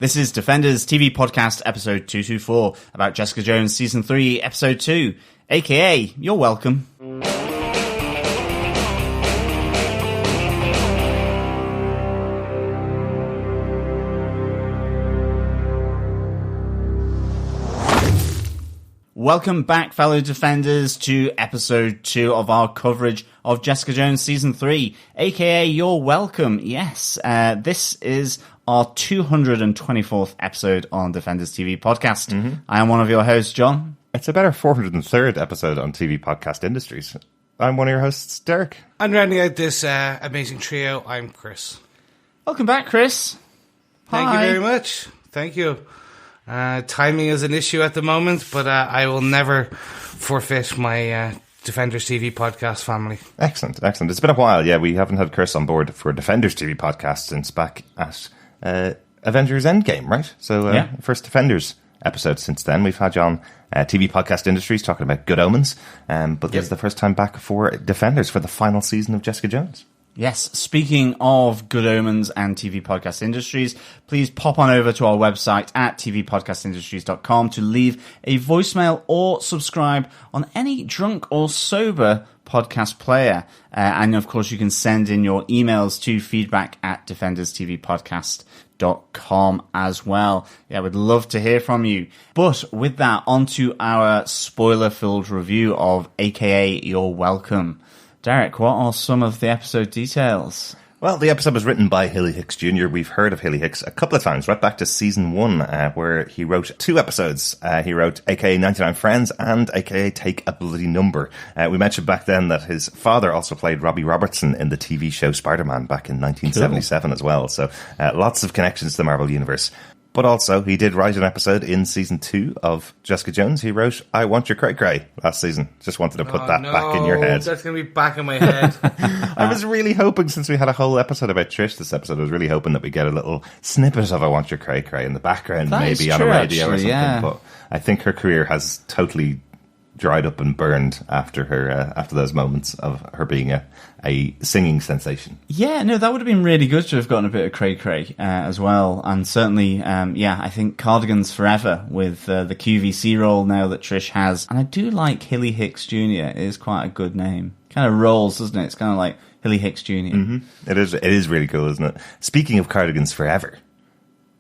This is Defenders TV Podcast episode 224 about Jessica Jones Season 3 episode 2, aka You're Welcome. Welcome back, fellow Defenders, to episode 2 of our coverage of Jessica Jones Season 3, aka You're Welcome. Yes, this is our 224th episode on Defenders TV Podcast. I am one of your hosts, John. It's about our 403rd episode on TV Podcast Industries. I'm one of your hosts, Derek. And rounding out this amazing trio, I'm Chris. Welcome back, Chris. Thank Hi. you very much. Thank you. Timing is an issue at the moment, but I will never forfeit my Defenders TV Podcast family. Excellent. It's been a while. Yeah, we haven't had Chris on board for Defenders TV Podcast since back at Avengers Endgame, right? So, first Defenders episode since then. We've had you on TV Podcast Industries talking about Good Omens, but this is the first time back for Defenders for the final season of Jessica Jones. Yes, speaking of Good Omens and TV Podcast Industries, please pop on over to our website at tvpodcastindustries.com to leave a voicemail or subscribe on any drunk or sober podcast player. And of course, you can send in your emails to feedback at defenderstvpodcast.com as well. Yeah, we'd love to hear from you. But with that, on to our spoiler-filled review of AKA You're Welcome. Derek, what are some of the episode details? Well, the episode was written by Hilly Hicks Jr. We've heard of Hilly Hicks a couple of times, right back to season 1, where he wrote 2 episodes. He wrote AKA 99 Friends and AKA Take a Bloody Number. We mentioned back then that his father also played Robbie Robertson in the TV show Spider-Man back in 1977 as well. So lots of connections to the Marvel Universe. But also, he did write an episode in season 2 of Jessica Jones. He wrote I Want Your Cray Cray last season. Just wanted to put that back in your head. That's going to be back in my head. I was really hoping, since we had a whole episode about Trish this episode, I was really hoping that we get a little snippet of I Want Your Cray Cray in the background, that maybe on a radio or something. Yeah. But I think her career has totally dried up and burned after those moments of her being a singing sensation. Yeah, no, that would have been really good to have gotten a bit of cray cray as well. And certainly, I think Cardigans Forever with the QVC role now that Trish has. And I do like Hilly Hicks Jr. It is quite a good name. Kind of rolls, doesn't it? It's kind of like Hilly Hicks Jr. Mm-hmm. It is really cool, isn't it? Speaking of Cardigans Forever,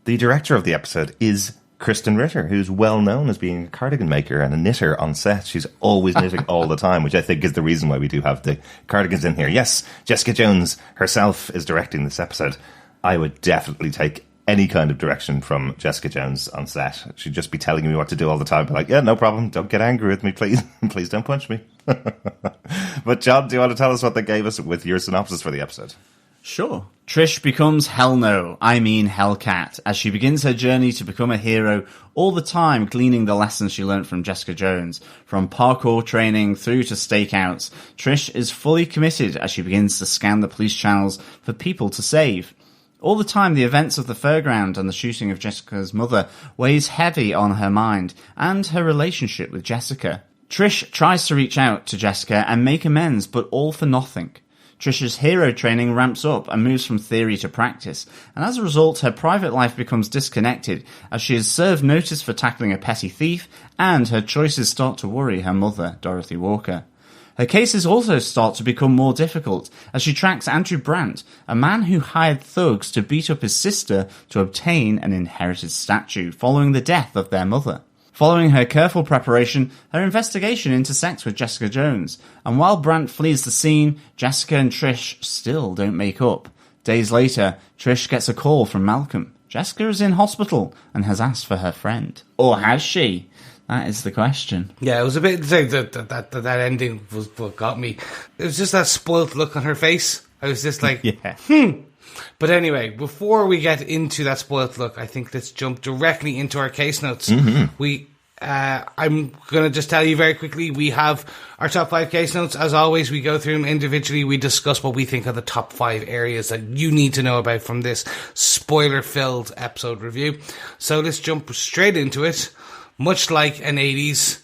the director of the episode is Kristen Ritter, who's well known as being a cardigan maker and a knitter on set. She's always knitting all the time, which I think is the reason why we do have the cardigans in here. Yes, Jessica Jones herself is directing this episode. I would definitely take any kind of direction from Jessica Jones on set. She'd just be telling me what to do all the time. Be like, yeah, no problem. Don't get angry with me, please. Please don't punch me. But John, do you want to tell us what they gave us with your synopsis for the episode? Sure. Trish becomes Hellcat, as she begins her journey to become a hero, all the time gleaning the lessons she learnt from Jessica Jones. From parkour training through to stakeouts, Trish is fully committed as she begins to scan the police channels for people to save. All the time, the events of the fairground and the shooting of Jessica's mother weighs heavy on her mind and her relationship with Jessica. Trish tries to reach out to Jessica and make amends, but all for nothing. Trish's hero training ramps up and moves from theory to practice, and as a result, her private life becomes disconnected as she is served notice for tackling a petty thief, and her choices start to worry her mother, Dorothy Walker. Her cases also start to become more difficult as she tracks Andrew Brandt, a man who hired thugs to beat up his sister to obtain an inherited statue following the death of their mother. Following her careful preparation, her investigation intersects with Jessica Jones, and while Brandt flees the scene, Jessica and Trish still don't make up. Days later, Trish gets a call from Malcolm. Jessica is in hospital and has asked for her friend. Or has she? That is the question. Yeah, it was a bit that ending was what got me. It was just that spoilt look on her face. I was just like, But anyway, before we get into that spoilt look, I think let's jump directly into our case notes. Mm-hmm. I'm going to just tell you very quickly, we have our top 5 case notes. As always, we go through them individually. We discuss what we think are the top 5 areas that you need to know about from this spoiler-filled episode review. So let's jump straight into it. Much like an 80s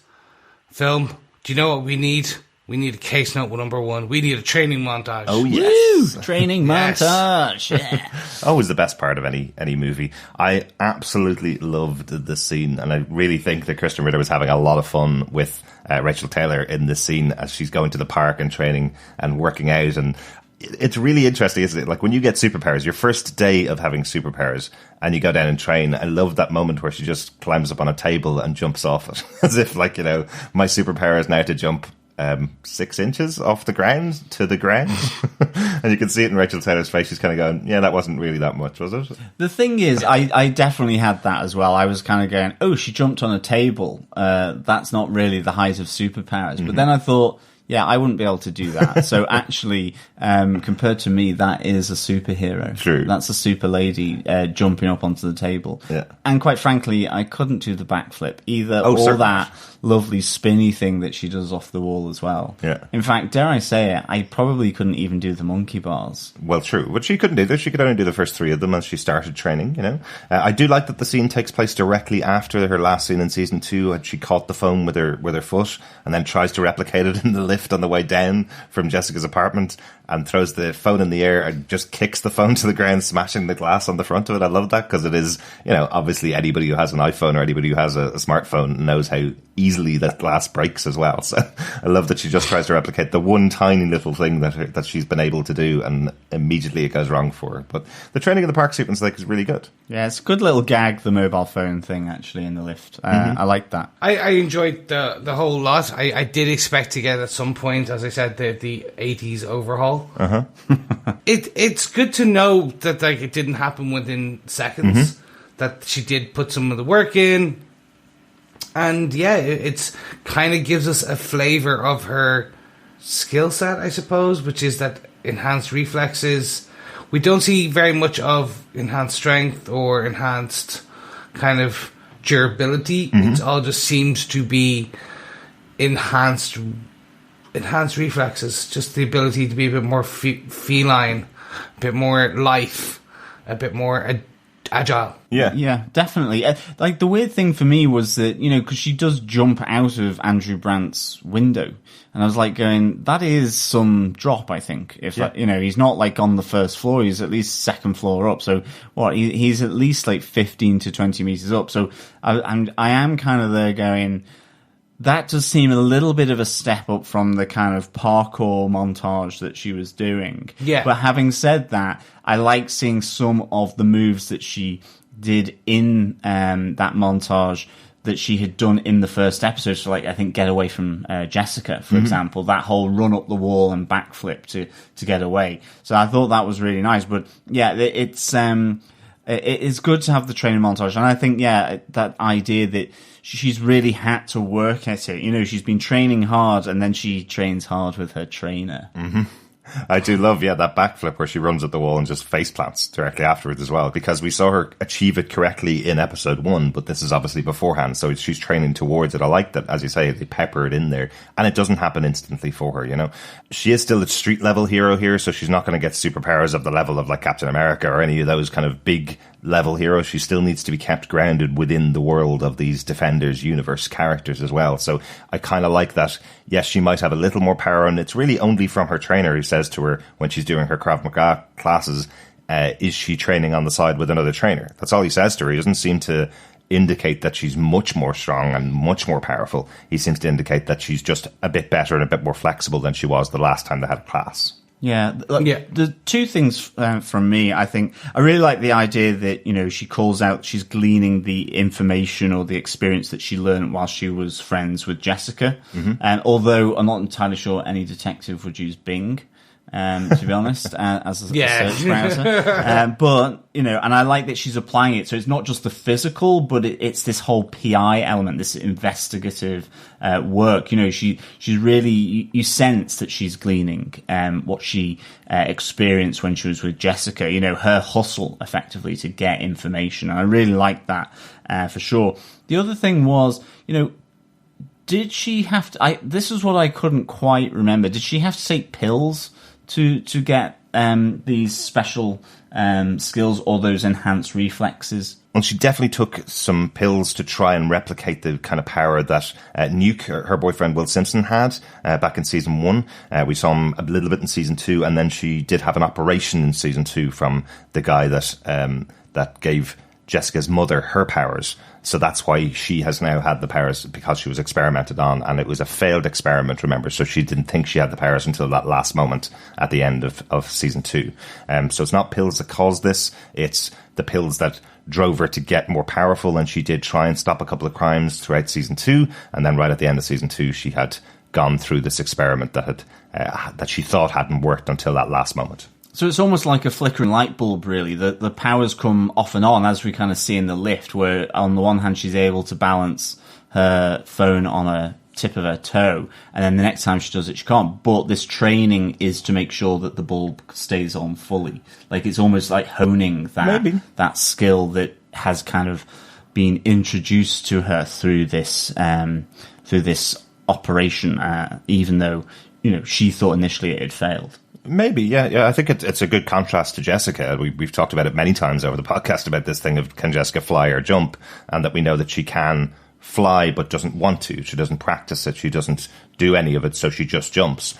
film, do you know what we need? We need a case note with number 1. We need a training montage. Oh, yes. Woo! Training montage. Yeah. Always the best part of any movie. I absolutely loved the scene, and I really think that Kristen Ritter was having a lot of fun with Rachel Taylor in this scene as she's going to the park and training and working out. And it's really interesting, isn't it? Like when you get superpowers, your first day of having superpowers, and you go down and train. I love that moment where she just climbs up on a table and jumps off it, as if like, you know, my superpower is now to jump 6 inches off the ground to the ground. And you can see it in Rachel Taylor's face. She's kind of going, yeah, that wasn't really that much, was it? The thing is, I definitely had that as well. I was kind of going, oh, she jumped on a table. That's not really the height of superpowers. Mm-hmm. But then I thought, yeah, I wouldn't be able to do that. So actually, compared to me, that is a superhero. True. That's a super lady jumping up onto the table. Yeah. And quite frankly, I couldn't do the backflip either, or certainly. that lovely spinny thing that she does off the wall as well. Yeah. In fact, dare I say it, I probably couldn't even do the monkey bars. Well, true. But she couldn't do this. She could only do the first 3 of them as she started training, you know. I do like that the scene takes place directly after her last scene in season 2. And she caught the phone with her foot and then tries to replicate it in the lift on the way down from Jessica's apartment and throws the phone in the air and just kicks the phone to the ground, smashing the glass on the front of it. I love that because it is, you know, obviously anybody who has an iPhone or anybody who has a smartphone knows how easily that glass breaks as well. So I love that she just tries to replicate the one tiny little thing that she's been able to do, and immediately it goes wrong for her. But the training in the park sequence like is really good. Yeah, it's a good little gag, the mobile phone thing, actually, in the lift. I like that. I enjoyed the whole lot. I did expect to get at some point, as I said, the 80s overhaul. Uh-huh. It's good to know that like it didn't happen within seconds, that she did put some of the work in. And yeah, it's kind of gives us a flavor of her skill set, I suppose, which is that enhanced reflexes. We don't see very much of enhanced strength or enhanced kind of durability. It all just seems to be enhanced reflexes, just the ability to be a bit more feline, a bit more lithe, a bit more agile. Yeah, definitely. Like the weird thing for me was that, you know, because she does jump out of Andrew Brandt's window, and I was like going, that is some drop, I think. If you know, he's not like on the first floor, he's at least second floor up. So what? He's at least like 15 to 20 meters up. So I am kind of there going, that does seem a little bit of a step up from the kind of parkour montage that she was doing. Yeah. But having said that, I like seeing some of the moves that she did in that montage that she had done in the first episode. So, like, I think Get Away from Jessica, for example, that whole run up the wall and backflip to get away. So I thought that was really nice. But yeah, it's good to have the training montage. And I think, yeah, that idea that she's really had to work at it. You know, she's been training hard, and then she trains hard with her trainer. Mm-hmm. I do love, that backflip where she runs at the wall and just face plants directly afterwards as well, because we saw her achieve it correctly in episode 1, but this is obviously beforehand, so she's training towards it. I like that, as you say, they pepper it in there, and it doesn't happen instantly for her, you know. She is still a street level hero here, so she's not going to get superpowers of the level of like Captain America or any of those kind of big level heroes. She still needs to be kept grounded within the world of these Defenders universe characters as well. So I kind of like that. Yes, she might have a little more power, and it's really only from her trainer who says to her when she's doing her Krav Maga classes, is she training on the side with another trainer? That's all he says to her. He doesn't seem to indicate that she's much more strong and much more powerful. He seems to indicate that she's just a bit better and a bit more flexible than she was the last time they had a class. Yeah, the two things from me, I think, I really like the idea that, you know, she calls out, she's gleaning the information or the experience that she learned while she was friends with Jessica. And although I'm not entirely sure any detective would use Bing, to be honest, as a search browser. But, you know, and I like that she's applying it. So it's not just the physical, but it's this whole PI element, this investigative work. You know, she's really, you sense that she's gleaning what she experienced when she was with Jessica, you know, her hustle effectively to get information. And I really like that for sure. The other thing was, you know, did she have to, this is what I couldn't quite remember. Did she have to take pills to get these special skills or those enhanced reflexes? Well, she definitely took some pills to try and replicate the kind of power that Nuke, her boyfriend Will Simpson, had back in season 1. We saw him a little bit in season 2, and then she did have an operation in season 2 from the guy that gave Jessica's mother her powers. So that's why she has now had the powers, because she was experimented on, and it was a failed experiment, remember, so she didn't think she had the powers until that last moment at the end of season 2. So it's not pills that caused this, it's the pills that drove her to get more powerful, and she did try and stop a couple of crimes throughout season 2, and then right at the end of season 2 she had gone through this experiment that she thought hadn't worked until that last moment. So it's almost like a flickering light bulb, really. The powers come off and on, as we kind of see in the lift, where on the one hand she's able to balance her phone on a tip of her toe, and then the next time she does it she can't. But this training is to make sure that the bulb stays on fully. Like, it's almost like honing that skill that has kind of been introduced to her through this operation, even though, you know, she thought initially it had failed. Maybe, yeah. I think it's a good contrast to Jessica. We've talked about it many times over the podcast about this thing of, can Jessica fly or jump, and that we know that she can fly but doesn't want to. She doesn't practice it. She doesn't do any of it, so she just jumps.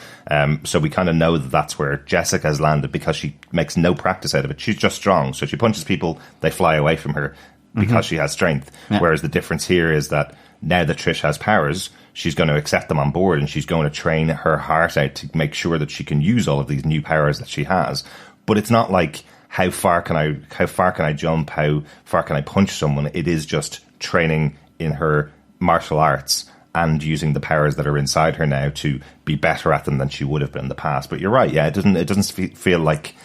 So we kind of know that that's where Jessica has landed, because she makes no practice out of it. She's just strong. So she punches people, they fly away from her because she has strength. Yeah. Whereas the difference here is that now that Trish has powers, she's going to accept them on board, and she's going to train her heart out to make sure that she can use all of these new powers that she has. But it's not like, how far can I jump? How far can I punch someone? It is just training in her martial arts and using the powers that are inside her now to be better at them than she would have been in the past. But you're right, yeah, it doesn't feel like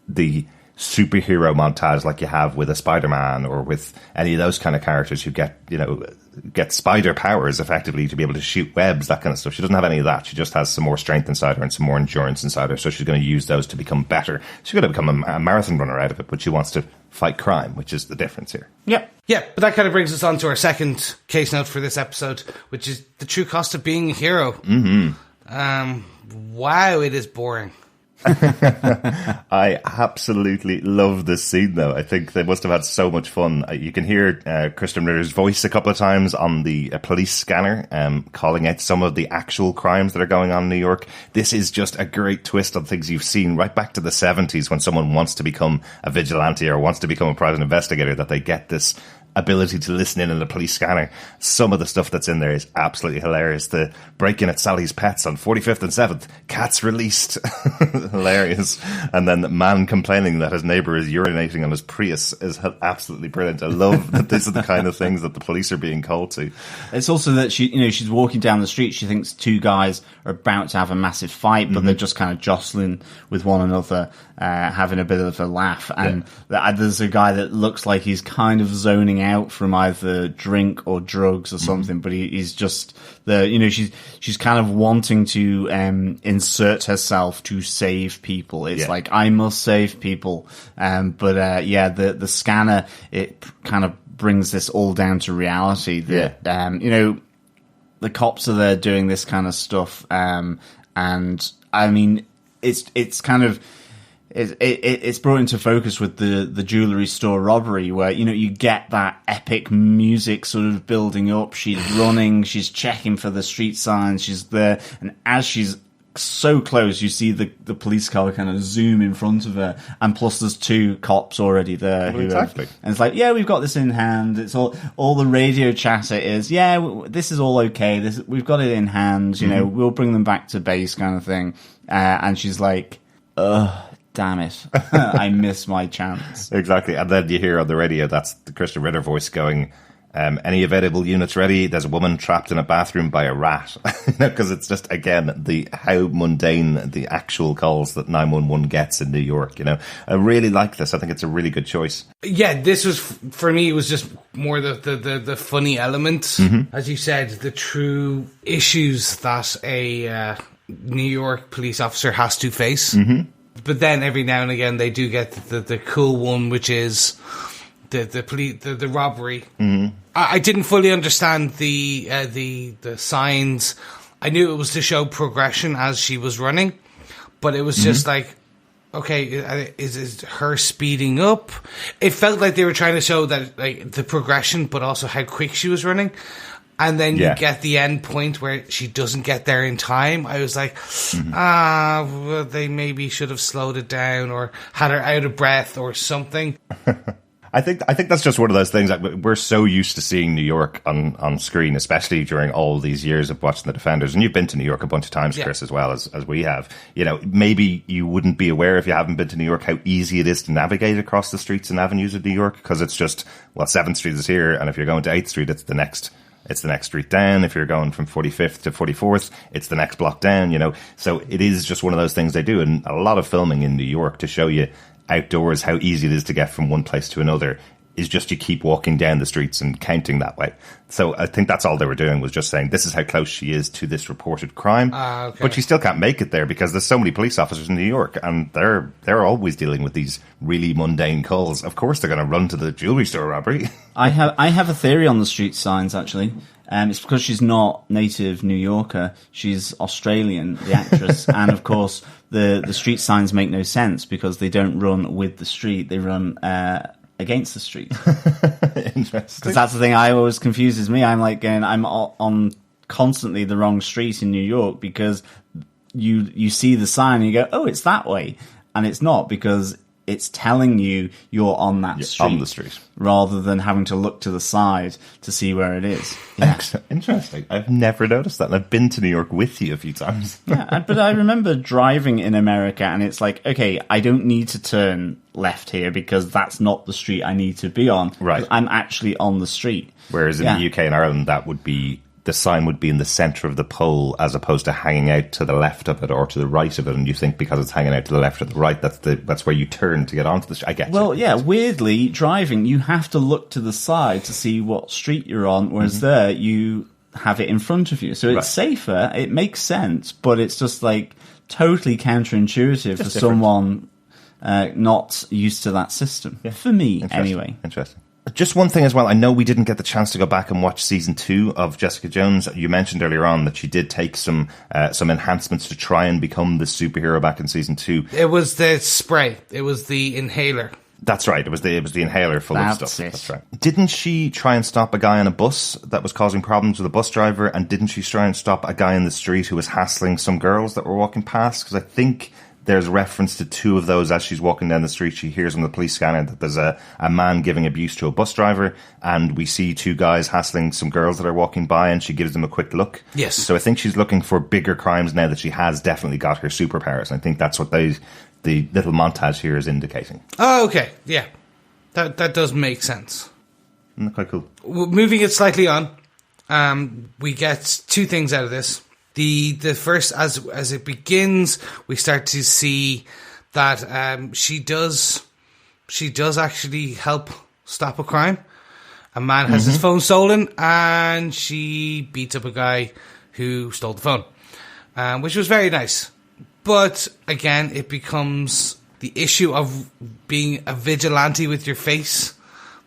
the superhero montage like you have with a Spider-Man or with any of those kind of characters who get spider powers effectively to be able to shoot webs, that kind of stuff. She doesn't have any of that. She just has some more strength inside her and some more endurance inside her, so she's going to use those to become better. She's going to become a marathon runner out of it, but she wants to fight crime, which is the difference here. Yep. Yeah, but that kind of brings us on to our second case note for this episode, which is the true cost of being a hero. Wow, it is boring. I absolutely love this scene, though. I think they must have had so much fun. You can hear Kristen Ritter's voice a couple of times on the police scanner, calling out some of the actual crimes that are going on in New York. This is just a great twist on things you've seen right back to the 70s, when someone wants to become a vigilante or wants to become a private investigator, that they get this ability to listen in on the police scanner. Some of the stuff that's in there is absolutely hilarious. The break-in at Sally's Pets on 45th and 7th, cats released. Hilarious. And then the man complaining that his neighbour is urinating on his Prius is absolutely brilliant. I love that this is the kind of things that the police are being called to. It's also that she's walking down the street, she thinks two guys are about to have a massive fight, but they're just kind of jostling with one another, having a bit of a laugh. And there's a guy that looks like he's kind of zoning out from either drink or drugs or something, but he's just she's kind of wanting to insert herself to save people. It's like, I must save people, but the scanner, it kind of brings this all down to reality that the cops are there doing this kind of stuff, and I mean it's kind of it's brought into focus with the jewelry store robbery, where you get that epic music sort of building up. She's running, she's checking for the street signs, she's there, and as she's so close, you see the police car kind of zoom in front of her, and plus there's two cops already there. Exactly. And it's like, yeah, we've got this in hand. It's all the radio chatter is, this is all okay. We've got it in hand. We'll bring them back to base, kind of thing. And she's like, ugh. Damn it. I missed my chance. Exactly. And then you hear on the radio, that's the Kristen Ritter voice going, any available units ready? There's a woman trapped in a bathroom by a rat. Because it's just, again, how mundane the actual calls that 911 gets in New York. I really like this. I think it's a really good choice. Yeah, this was, for me, it was just more the funny element. As you said, the true issues that a New York police officer has to face. But then every now and again they do get the cool one, which is the robbery. I didn't fully understand the signs. I knew it was to show progression as she was running, but it was just like, okay, is her speeding up? It felt like they were trying to show that like the progression, but also how quick she was running. And then you get the end point where she doesn't get there in time. I was like, well, they maybe should have slowed it down or had her out of breath or something. I think that's just one of those things that we're so used to seeing New York on screen, especially during all these years of watching The Defenders. And you've been to New York a bunch of times, Chris, as well as we have. You know, maybe you wouldn't be aware if you haven't been to New York how easy it is to navigate across the streets and avenues of New York, because it's just, well, 7th Street is here, and if you're going to 8th Street, it's the next street down. If you're going from 45th to 44th, it's the next block down, you know. So it is just one of those things they do. And a lot of filming in New York to show you outdoors how easy it is to get from one place to another is just you keep walking down the streets and counting that way. So I think that's all they were doing, was just saying this is how close she is to this reported crime. Okay. But she still can't make it there because there's so many police officers in New York, and they're always dealing with these really mundane calls. Of course they're going to run to the jewelry store robbery. I have a theory on the street signs, actually. It's because she's not native New Yorker. She's Australian, the actress. And, of course, the street signs make no sense because they don't run with the street. They run against the street. Interesting. Because that's the thing I always confuses me. I'm like going, I'm on constantly the wrong street in New York because you see the sign and you go, oh, it's that way. And it's not, because it's telling you you're on that street. On the street. Rather than having to look to the side to see where it is. Yeah. Interesting. I've never noticed that. And I've been to New York with you a few times. Yeah, but I remember driving in America and it's like, okay, I don't need to turn left here because that's not the street I need to be on. Right. I'm actually on the street. Whereas in the UK and Ireland, that would be, the sign would be in the centre of the pole as opposed to hanging out to the left of it or to the right of it. And you think because it's hanging out to the left or the right, that's where you turn to get onto the street. I get Well, you. yeah, weirdly, driving, you have to look to the side to see what street you're on, whereas there, you have it in front of you. So it's safer, it makes sense, but it's just like totally counterintuitive for someone not used to that system. Yeah. For me, anyway. Interesting. Just one thing as well. I know we didn't get the chance to go back and watch season 2 of Jessica Jones. You mentioned earlier on that she did take some enhancements to try and become the superhero back in season 2. It was the spray. It was the inhaler. That's right. It was the inhaler full of stuff. It. That's right. Didn't she try and stop a guy on a bus that was causing problems with a bus driver? And didn't she try and stop a guy in the street who was hassling some girls that were walking past? Because I think there's reference to 2 of those as she's walking down the street. She hears on the police scanner that there's a man giving abuse to a bus driver, and we see 2 guys hassling some girls that are walking by, and she gives them a quick look. Yes. So I think she's looking for bigger crimes now that she has definitely got her superpowers. And I think that's what the little montage here is indicating. Oh, okay. Yeah. That does make sense. Isn't that quite cool? Moving it slightly on, we get 2 things out of this. The first, as it begins, we start to see that she does actually help stop a crime. A man has his phone stolen, and she beats up a guy who stole the phone, which was very nice. But again, it becomes the issue of being a vigilante with your face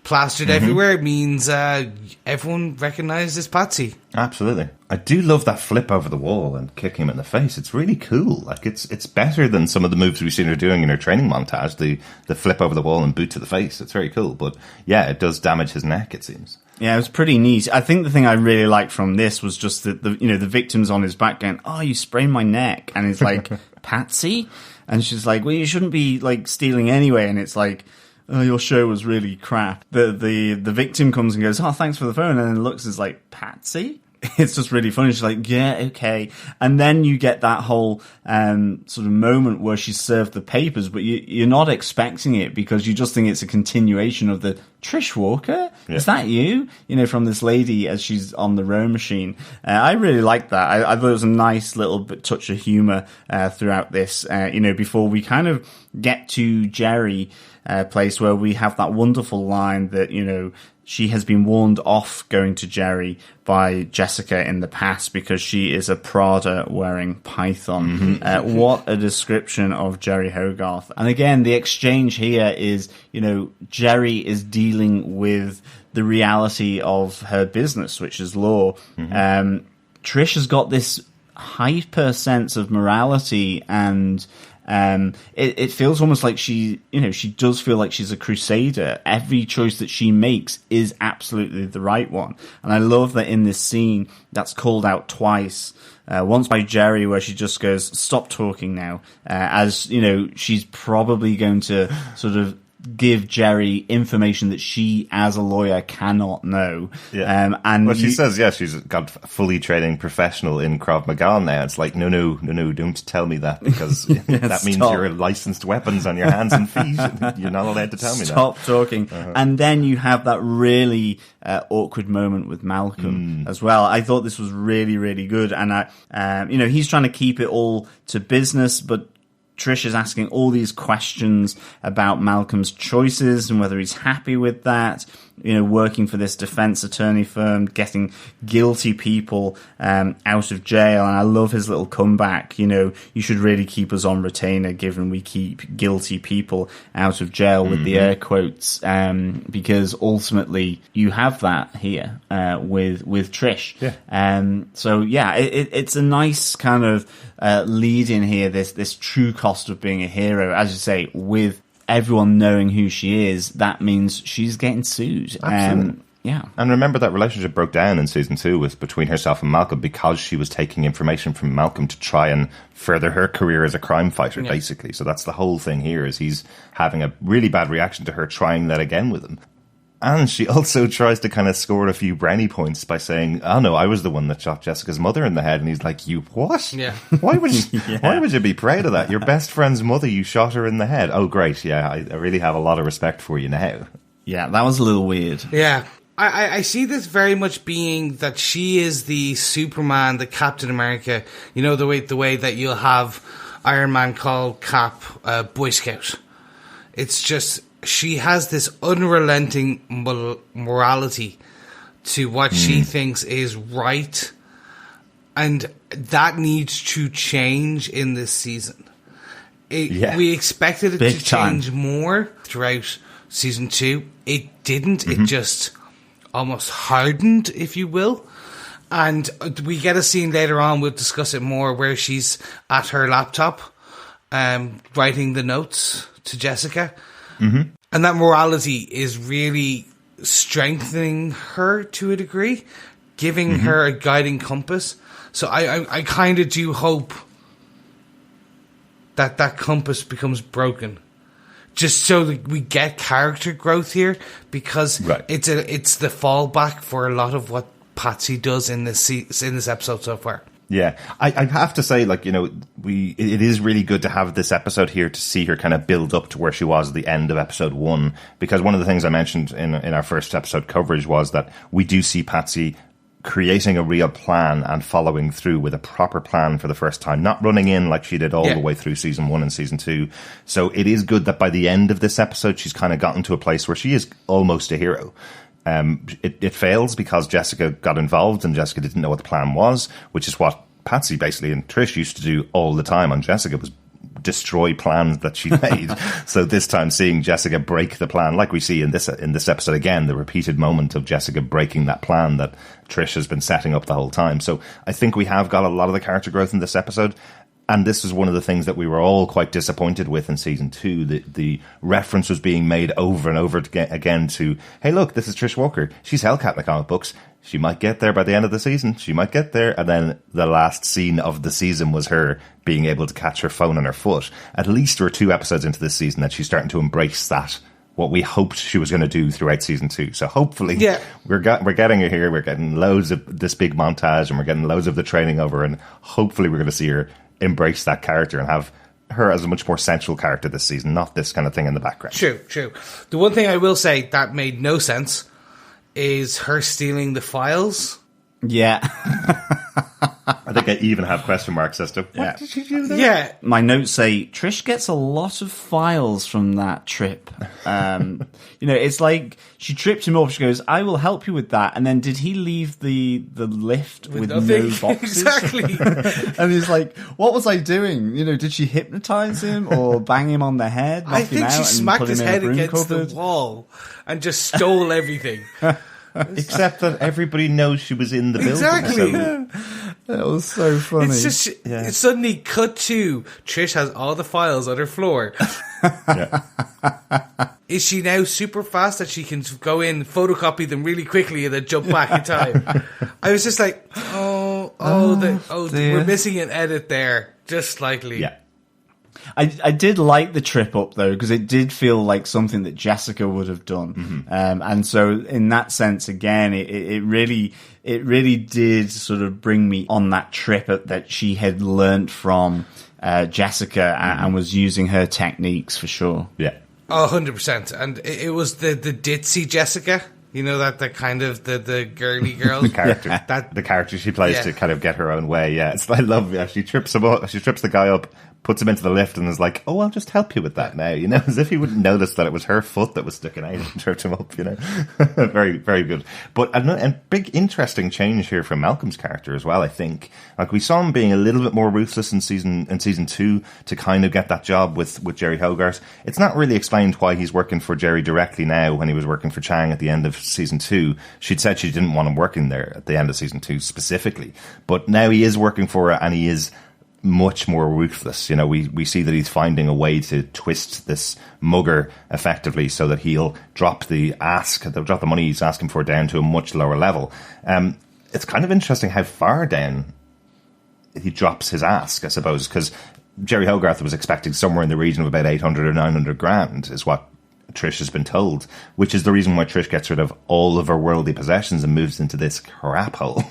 plastered everywhere. It means everyone recognises Patsy. Absolutely. I do love that flip over the wall and kicking him in the face. It's really cool. Like it's better than some of the moves we've seen her doing in her training montage. The flip over the wall and boot to the face. It's very cool. But yeah, it does damage his neck, it seems. Yeah, it was pretty neat. I think the thing I really liked from this was just that the victim's on his back going, "Oh, you sprained my neck," and it's like, "Patsy," and she's like, "Well, you shouldn't be like stealing anyway," and it's like, "Oh, your show was really crap." The victim comes and goes, "Oh, thanks for the phone," and then looks and is like, "Patsy?" It's just really funny. She's like, "Yeah, okay." And then you get that whole sort of moment where she's served the papers, but you're not expecting it because you just think it's a continuation of the Trish Walker. Yeah. Is that you? From this lady as she's on the row machine. I really liked that. I thought it was a nice little bit touch of humor throughout this. Before we kind of get to Jerry place where we have that wonderful line that she has been warned off going to Jerry by Jessica in the past because she is a Prada wearing python. What a description of Jerry Hogarth. And again, the exchange here is, Jerry is dealing with the reality of her business, which is law. Trish has got this hyper sense of morality and It feels almost like she does feel like she's a crusader. Every choice that she makes is absolutely the right one. And I love that in this scene that's called out twice. Once by Jerry, where she just goes, "Stop talking now," as she's probably going to sort of give Jerry information that she, as a lawyer, cannot know. Yeah. She says, she's got fully training professional in Krav Maga now. It's like, no, don't tell me that, because that means you're licensed weapons on your hands and feet. You're not allowed to tell me that. Stop talking. And then you have that really awkward moment with Malcolm as well. I thought this was really, really good. And he's trying to keep it all to business, but Trish is asking all these questions about Malcolm's choices and whether he's happy with that, working for this defense attorney firm, getting guilty people out of jail. And I love his little comeback, you should really keep us on retainer given we keep guilty people out of jail, with the air quotes, because ultimately you have that here with Trish. It's a nice kind of lead in here, this true cost of being a hero. As you say, with everyone knowing who she is, that means she's getting sued. Absolutely. And remember that relationship broke down in season 2 was between herself and Malcolm, because she was taking information from Malcolm to try and further her career as a crime fighter, basically. So that's the whole thing here, is he's having a really bad reaction to her trying that again with him. And she also tries to kind of score a few brownie points by saying, "Oh no, I was the one that shot Jessica's mother in the head." And he's like, "You what? Yeah. Why would you be proud of that? Your best friend's mother, you shot her in the head. Oh great, yeah, I really have a lot of respect for you now." Yeah, that was a little weird. Yeah. I see this very much being that she is the Superman, the Captain America, the way that you'll have Iron Man call Cap Boy Scout. It's just, she has this unrelenting morality to what she thinks is right, and that needs to change in this season. We expected it to change more throughout season 2. It didn't. It just almost hardened, if you will. And we get a scene later on, we'll discuss it more, where she's at her laptop writing the notes to Jessica. And that morality is really strengthening her to a degree, giving her a guiding compass. So I kind of do hope that compass becomes broken, just so that we get character growth here, because it's the fallback for a lot of what Patsy does in this episode so far. Yeah, I have to say, it is really good to have this episode here to see her kind of build up to where she was at the end of episode 1, because one of the things I mentioned in our first episode coverage was that we do see Patsy creating a real plan and following through with a proper plan for the first time, not running in like she did all the way through season 1 and season 2. So it is good that by the end of this episode, she's kind of gotten to a place where she is almost a hero. It fails because Jessica got involved and Jessica didn't know what the plan was, which is what Patsy basically and Trish used to do all the time on Jessica, was destroy plans that she made. So this time, seeing Jessica break the plan, like we see in this episode again, the repeated moment of Jessica breaking that plan that Trish has been setting up the whole time. So I think we have got a lot of the character growth in this episode. And this is one of the things that we were all quite disappointed with in season 2. The reference was being made over and over again to, hey, look, this is Trish Walker. She's Hellcat in the comic books. She might get there by the end of the season. She might get there. And then the last scene of the season was her being able to catch her phone on her foot. At least we're 2 episodes into this season that she's starting to embrace that, what we hoped she was going to do throughout season 2. So hopefully we're getting her here. We're getting loads of this big montage, and we're getting loads of the training over, and hopefully we're going to see her embrace that character and have her as a much more central character this season, not this kind of thing in the background. True. The one thing I will say that made no sense is her stealing the files. Yeah. I think I even have question marks as to what did she do there? Yeah. My notes say Trish gets a lot of files from that trip. It's like she tripped him off. She goes, "I will help you with that." And then did he leave the lift with no boxes? Exactly. And he's like, "What was I doing? Did she hypnotize him or bang him on the head? I think she smacked his head against the wall and just stole everything. Except that everybody knows she was in the building. Exactly. So. That was so funny. It's just it suddenly cut to Trish has all the files on her floor. Is she now super fast that she can go in, photocopy them really quickly, and then jump back in time? I was just like, we're missing an edit there, just slightly. Yeah. I did like the trip up though, because it did feel like something that Jessica would have done. Mm-hmm. And so in that sense, again, it really did sort of bring me on that trip that she had learnt from Jessica and was using her techniques for sure. Yeah. 100%. And it was the ditzy Jessica. You know, that kind of the girly girl. The character. The character she plays to kind of get her own way. Yeah. I love it. She trips him up. She trips the guy up, puts him into the lift, and is like, "Oh, I'll just help you with that now," you know, as if he wouldn't notice that it was her foot that was sticking out and tripped him up, you know. Very, very good. But a big, interesting change here from Malcolm's character as well, I think. Like, we saw him being a little bit more ruthless in season 2 to kind of get that job with Jerry Hogarth. It's not really explained why he's working for Jerry directly now when he was working for Chang at the end of season 2. She'd said she didn't want him working there at the end of season 2 specifically. But now he is working for her, and he is much more ruthless. You know, we see that he's finding a way to twist this mugger effectively so that he'll drop the money he's asking for down to a much lower level. It's kind of interesting how far down he drops his ask, I suppose, because Jerry Hogarth was expecting somewhere in the region of about 800 or 900 grand is what Trish has been told, which is the reason why Trish gets rid of all of her worldly possessions and moves into this crap hole,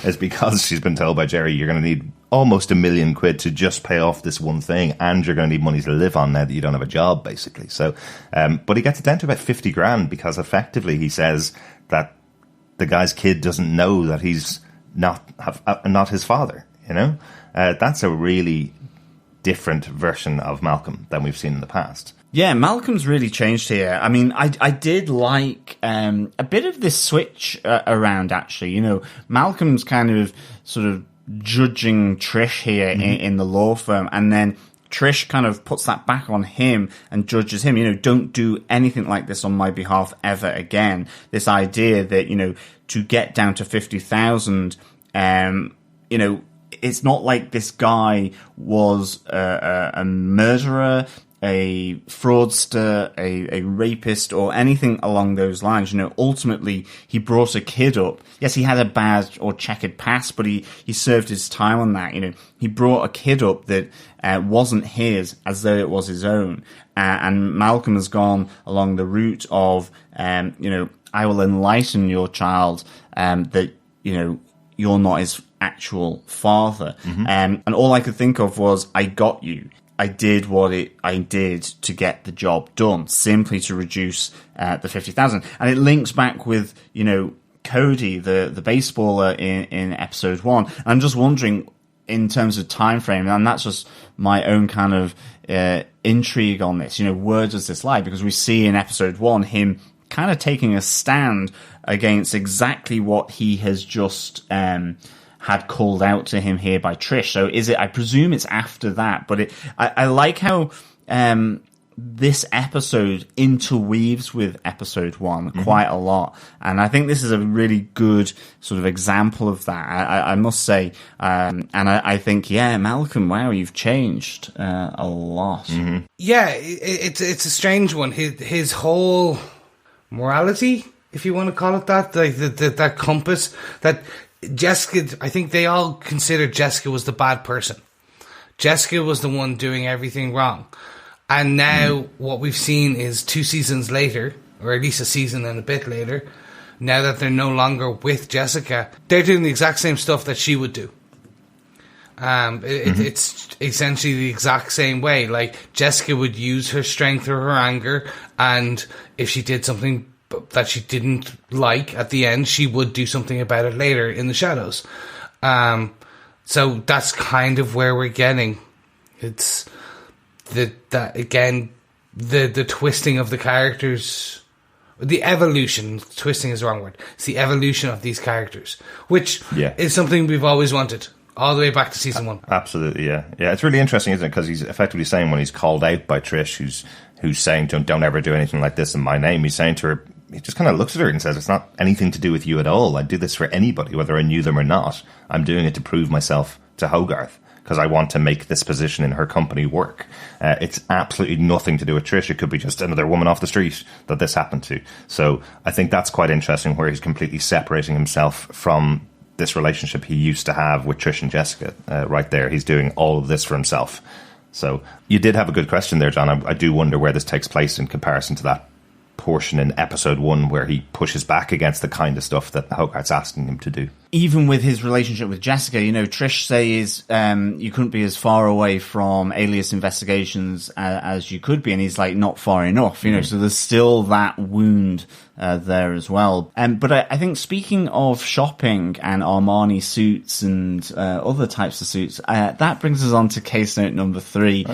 is because she's been told by Jerry, you're going to need almost £1 million to just pay off this one thing, and you're going to need money to live on now that you don't have a job, basically. So, but he gets it down to about 50 grand because effectively he says that the guy's kid doesn't know that he's not his father, you know? That's a really different version of Malcolm than we've seen in the past. Yeah, Malcolm's really changed here. I mean, I did like a bit of this switch around, actually. You know, Malcolm's kind of sort of judging Trish here in the law firm, and then Trish kind of puts that back on him and judges him. You know, don't do anything like this on my behalf ever again. This idea that, you know, to get down to 50,000, you know, it's not like this guy was a murderer, a fraudster, a rapist, or anything along those lines. You know, ultimately, he brought a kid up. Yes, he had a bad or checkered past, but he served his time on that. You know, he brought a kid up that wasn't his, as though it was his own. And Malcolm has gone along the route of, you know, I will enlighten your child that, you know, you're not his actual father. And all I could think of was, I got you. I did what I did to get the job done, simply to reduce the 50,000. And it links back with, you know, Cody, the baseballer in episode 1. And I'm just wondering, in terms of time frame, and that's just my own kind of intrigue on this, you know, where does this lie? Because we see in episode 1 him kind of taking a stand against exactly what he has just had called out to him here by Trish. So is it, I presume it's after that, but I like how this episode interweaves with episode 1 quite a lot. And I think this is a really good sort of example of that, I must say. And I think, yeah, Malcolm, wow, you've changed a lot. Yeah, it's a strange one. His whole morality, if you want to call it that, like that compass, that Jessica, I think they all considered Jessica was the bad person. Jessica was the one doing everything wrong. And now what we've seen is 2 seasons later, or at least a season and a bit later, now that they're no longer with Jessica, they're doing the exact same stuff that she would do. It's essentially the exact same way. Like, Jessica would use her strength or her anger, and if she did something that she didn't like at the end, she would do something about it later in the shadows. So that's kind of where we're getting. It's the twisting of the characters, the evolution. Twisting is the wrong word. It's the evolution of these characters, which is something we've always wanted, all the way back to season 1. Absolutely, yeah. It's really interesting, isn't it? Because he's effectively saying, when he's called out by Trish, who's saying, don't ever do anything like this in my name, he's saying to her, he just kind of looks at her and says, it's not anything to do with you at all. I do this for anybody, whether I knew them or not. I'm doing it to prove myself to Hogarth, because I want to make this position in her company work. It's absolutely nothing to do with Trish. It could be just another woman off the street that this happened to. So I think that's quite interesting, where he's completely separating himself from this relationship he used to have with Trish and Jessica. Right there, he's doing all of this for himself. So you did have a good question there, John. I do wonder where this takes place in comparison to that portion in episode 1 where he pushes back against the kind of stuff that Hogarth's asking him to do. Even with his relationship with Jessica, Trish says you couldn't be as far away from Alias investigations as you could be, and he's like, not far enough, so there's still that wound there as well. But I think, speaking of shopping and Armani suits and other types of suits, that brings us on to case note number 3,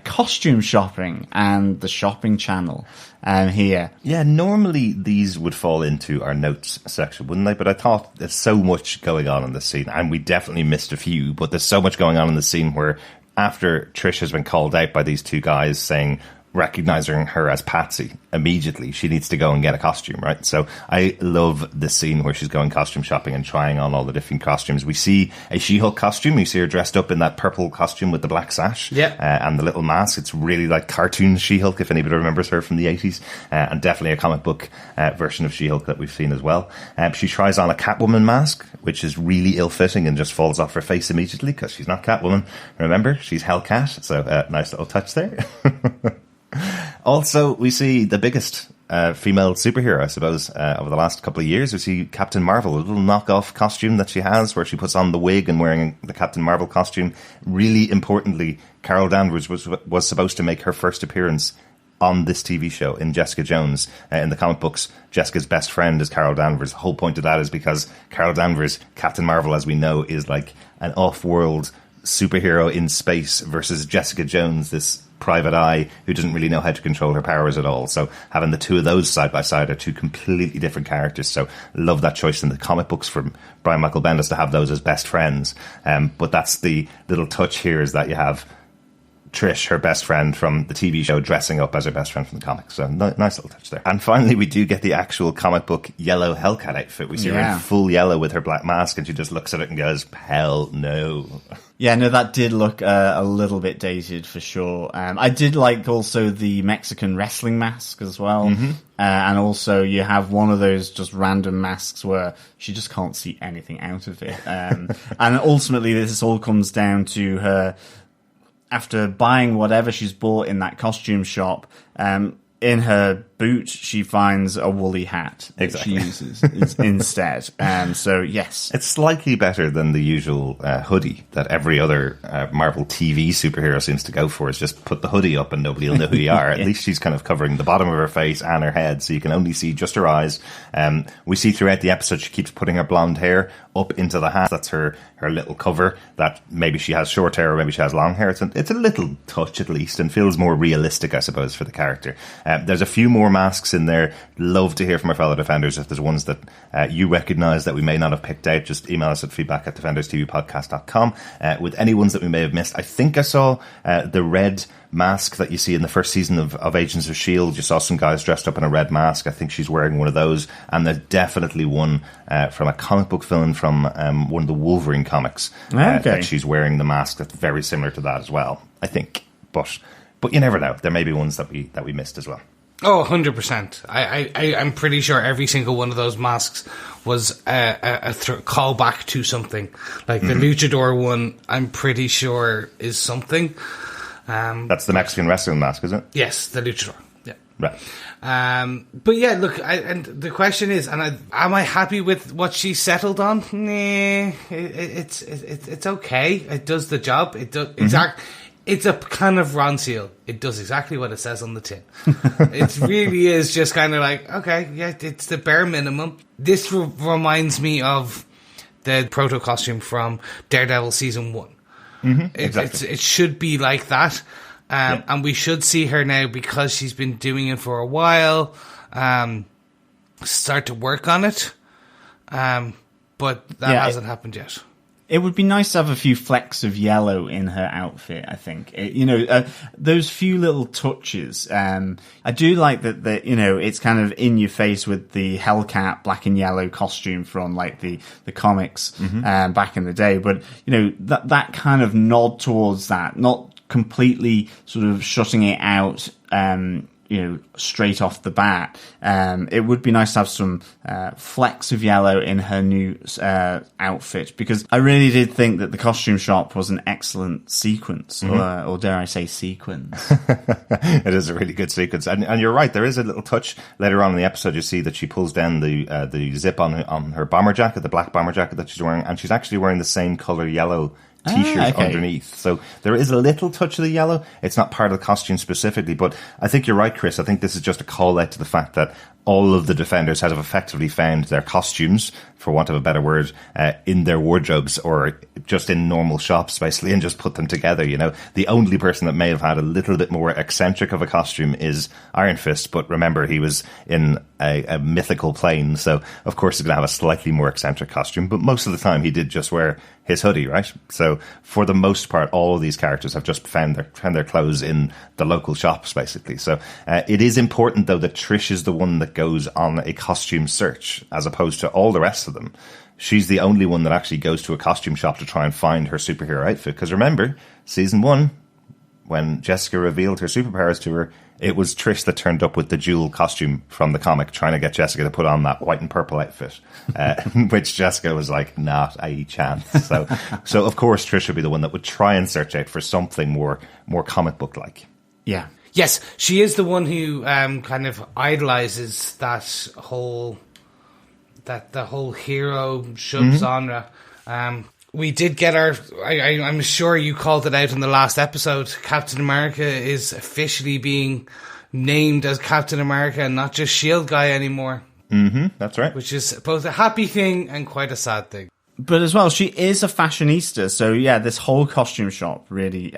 costume shopping and the shopping channel here. Yeah, normally these would fall into our notes section, wouldn't they? But I thought there's so much going on in this scene, and we definitely missed a few, but there's so much going on in the scene where, after Trish has been called out by these two guys saying, recognizing her as Patsy, immediately she needs to go and get a costume, right? So I love this scene where she's going costume shopping and trying on all the different costumes. We see a She-Hulk costume. You see her dressed up in that purple costume with the black sash and the little mask. It's really like cartoon She-Hulk, if anybody remembers her from the 80s, and definitely a comic book version of She-Hulk that we've seen as well. She tries on a Catwoman mask, which is really ill-fitting and just falls off her face immediately because she's not Catwoman. Remember, she's Hellcat, so nice little touch there. Also, we see the biggest female superhero, I suppose, over the last couple of years. We see Captain Marvel, a little knockoff costume that she has where she puts on the wig and wearing the Captain Marvel costume. Really importantly, Carol Danvers was supposed to make her first appearance on this TV show in Jessica Jones. In the comic books, Jessica's best friend is Carol Danvers. The whole point of that is because Carol Danvers, Captain Marvel, as we know, is like an off-world superhero in space, versus Jessica Jones, this private eye who doesn't really know how to control her powers at all. So having the two of those side by side are two completely different characters. So love that choice in the comic books from Brian Michael Bendis to have those as best friends. But that's the little touch here, is that you have Trish, her best friend from the TV show, dressing up as her best friend from the comics. So nice little touch there. And finally, we do get the actual comic book yellow Hellcat outfit. We see her in full yellow with her black mask, and she just looks at it and goes, hell no. Yeah, no, that did look a little bit dated for sure. I did like also the Mexican wrestling mask as well. Mm-hmm. And also you have one of those just random masks where she just can't see anything out of it. And ultimately this all comes down to her, after buying whatever she's bought in that costume shop, in her boot, she finds a woolly hat that she uses instead. So, yes. It's slightly better than the usual hoodie that every other Marvel TV superhero seems to go for, is just put the hoodie up and nobody will know who you are. At least she's kind of covering the bottom of her face and her head, so you can only see just her eyes. We see throughout the episode she keeps putting her blonde hair up into the hat. That's her little cover, that maybe she has short hair or maybe she has long hair. It's a little touch at least, and feels more realistic, I suppose, for the character. There's a few more masks in there. Love to hear from our fellow Defenders. If there's ones that you recognise that we may not have picked out, just email us at feedback@defenderstvpodcast.com with any ones that we may have missed. I think I saw the red mask that you see in the first season of Agents of S.H.I.E.L.D. You saw some guys dressed up in a red mask. I think she's wearing one of those. And there's definitely one from a comic book villain from one of the Wolverine comics that she's wearing the mask that's very similar to that as well, I think. But you never know. There may be ones that we missed as well. Oh, 100%. I'm pretty sure every single one of those masks was a callback to something. Like the Luchador one, I'm pretty sure is something. That's the Mexican wrestling mask, is it? Yes, the Luchador. Yeah. Right. But yeah, look, and the question is, am I happy with what she settled on? Nah, it's okay. It does the job. It does It's a kind of Ron Seal. It does exactly what it says on the tin. It really is just kind of like, okay, yeah, it's the bare minimum. This reminds me of the proto costume from Daredevil season 1. Mm-hmm, exactly. It should be like that. And we should see her now, because she's been doing it for a while, start to work on it. But that hasn't happened yet. It would be nice to have a few flecks of yellow in her outfit, I think. Those few little touches. I do like that, it's kind of in your face with the Hellcat black and yellow costume from like the comics back in the day. But, that kind of nod towards that, not completely sort of shutting it out, straight off the bat. It would be nice to have some flecks of yellow in her new outfit, because I really did think that the costume shop was an excellent sequence, or dare I say sequence. It is a really good sequence. And you're right, there is a little touch later on in the episode. You see that she pulls down the zip on her bomber jacket, the black bomber jacket that she's wearing, and she's actually wearing the same colour yellow t-shirt underneath. So there is a little touch of the yellow. It's not part of the costume specifically, but I think you're right, Chris. I think this is just a call out to the fact that all of the Defenders have effectively found their costumes, for want of a better word, in their wardrobes or just in normal shops, basically, and just put them together. The only person that may have had a little bit more eccentric of a costume is Iron Fist, but remember, he was in a mythical plane, so of course he's going to have a slightly more eccentric costume, but most of the time he did just wear his hoodie, right? So for the most part, all of these characters have just found their clothes in the local shops, basically. So it is important, though, that Trish is the one that goes on a costume search, as opposed to all the rest of them. She's the only one that actually goes to a costume shop to try and find her superhero outfit. Because remember, season 1, when Jessica revealed her superpowers to her, it was Trish that turned up with the Jewel costume from the comic, trying to get Jessica to put on that white and purple outfit, which Jessica was like, not a chance. So of course, Trish would be the one that would try and search out for something more comic book-like. Yeah. Yes, she is the one who kind of idolizes that whole hero genre. We did get I'm sure you called it out in the last episode. Captain America is officially being named as Captain America and not just S.H.I.E.L.D. guy anymore. That's right. Which is both a happy thing and quite a sad thing. But as well, she is a fashionista, so yeah, this whole costume shop really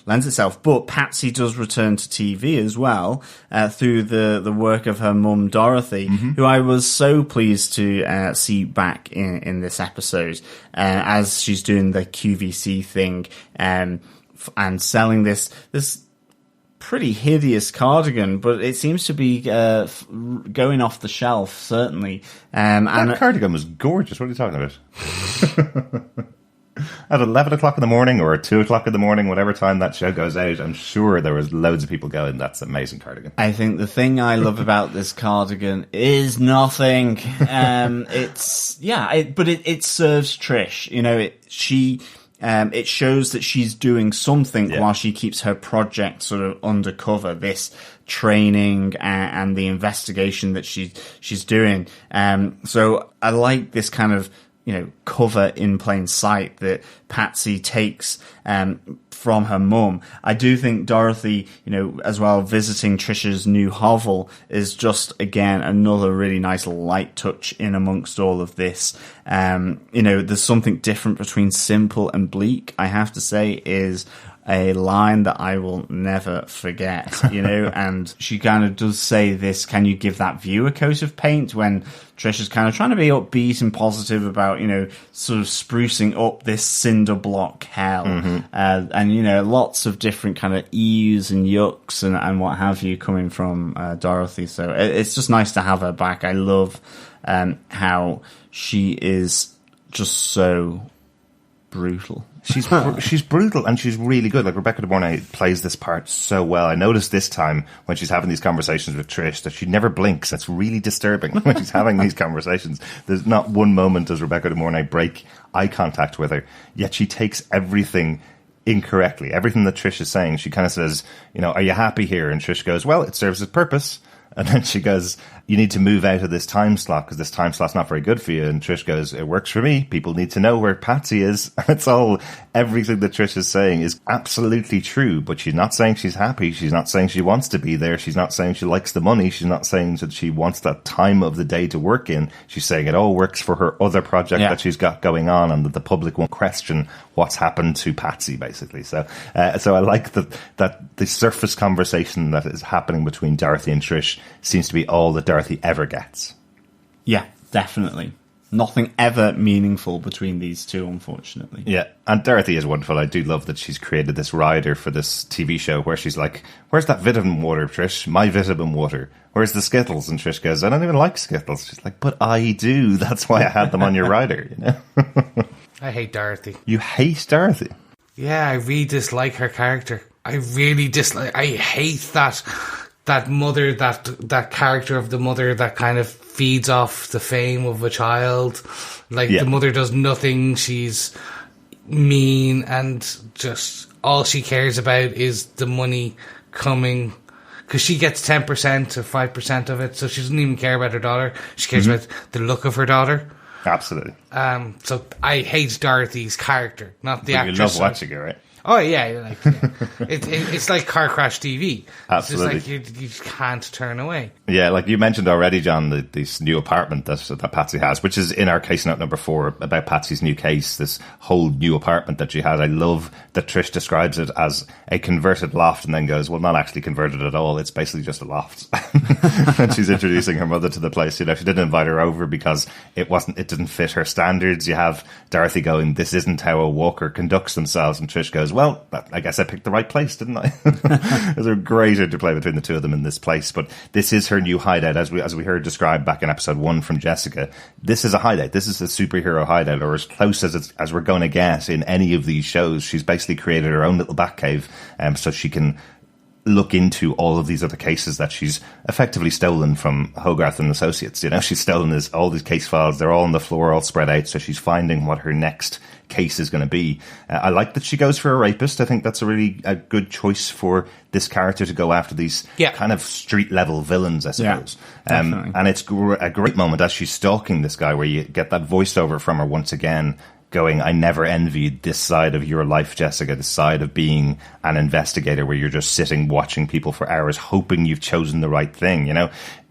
lends itself. But Patsy does return to TV as well through the work of her mum Dorothy, who I was so pleased to see back in this episode as she's doing the QVC thing and selling this pretty hideous cardigan, but it seems to be going off the shelf, certainly. That cardigan was gorgeous. What are you talking about? At 11 o'clock in the morning or 2 o'clock in the morning, whatever time that show goes out, I'm sure there was loads of people going, that's an amazing cardigan. I think the thing I love about this cardigan is nothing. But it serves Trish. It shows that she's doing something while she keeps her project sort of undercover, this training and the investigation that she's doing. So I like this kind of, cover in plain sight that Patsy takes from her mum. I do think Dorothy, as well, visiting Trisha's new hovel is just, again, another really nice light touch in amongst all of this. There's something different between simple and bleak, I have to say, is a line that I will never forget, and she kind of does say this, can you give that view a coat of paint, when Trisha's kind of trying to be upbeat and positive about, sort of sprucing up this cinder block hell. And lots of different kind of ews and yucks and what have you coming from Dorothy. So it's just nice to have her back. I love how she is just so brutal. She's brutal and she's really good. Like, Rebecca De Mornay plays this part so well. I noticed this time when she's having these conversations with Trish that she never blinks. It's really disturbing when she's having these conversations. There's not one moment does Rebecca De Mornay break eye contact with her, yet she takes everything incorrectly. Everything that Trish is saying, she kind of says, are you happy here? And Trish goes, well, it serves its purpose. And then she goes, you need to move out of this time slot because this time slot's not very good for you. And Trish goes, it works for me. People need to know where Patsy is. And everything that Trish is saying is absolutely true, but she's not saying she's happy. She's not saying she wants to be there. She's not saying she likes the money. She's not saying that she wants that time of the day to work in. She's saying it all works for her other project that she's got going on and that the public won't question what's happened to Patsy, basically. So I like that the surface conversation that is happening between Dorothy and Trish seems to be all that Dorothy ever gets. Yeah, definitely. Nothing ever meaningful between these two, unfortunately. Yeah, and Dorothy is wonderful. I do love that she's created this rider for this TV show where she's like, where's that vitamin water, Trish? My vitamin water. Where's the Skittles? And Trish goes, I don't even like Skittles. She's like, but I do. That's why I had them on your rider, you know? I hate Dorothy. You hate Dorothy? Yeah, I really dislike her character. I really dislike... I hate that mother, that character of the mother that kind of feeds off the fame of a child. Like, the mother does nothing. She's mean and just all she cares about is the money coming, because she gets 10% or 5% of it, so she doesn't even care about her daughter. She cares about the look of her daughter. Absolutely. So I hate Dorothy's character, not the actress. You love watching it, right? Oh yeah, it's like Car Crash TV. Absolutely, it's just like you can't turn away. Yeah, like you mentioned already, John, this new apartment that Patsy has, which is in our case note number 4 about Patsy's new case. This whole new apartment that she has. I love that Trish describes it as a converted loft, and then goes, "Well, not actually converted at all. It's basically just a loft." And she's introducing her mother to the place. You know, she didn't invite her over because it didn't fit her standards. You have Dorothy going, "This isn't how a walker conducts themselves," and Trish goes, "Well, I guess I picked the right place, didn't I?" There's a great interplay between the two of them in this place. But this is her new hideout, as we heard described back in episode 1 from Jessica. This is a hideout. This is a superhero hideout, or as close as we're going to get in any of these shows. She's basically created her own little Batcave, so she can look into all of these other cases that she's effectively stolen from Hogarth and Associates. You know, she's stolen all these case files. They're all on the floor, all spread out. So she's finding what her next case is going to be. I like that she goes for a rapist. I think that's a good choice for this character to go after these kind of street level villains, I suppose. And it's a great moment as she's stalking this guy, where you get that voiceover from her once again, going, "I never envied this side of your life, Jessica, the side of being an investigator where you're just sitting watching people for hours hoping you've chosen the right thing." You know,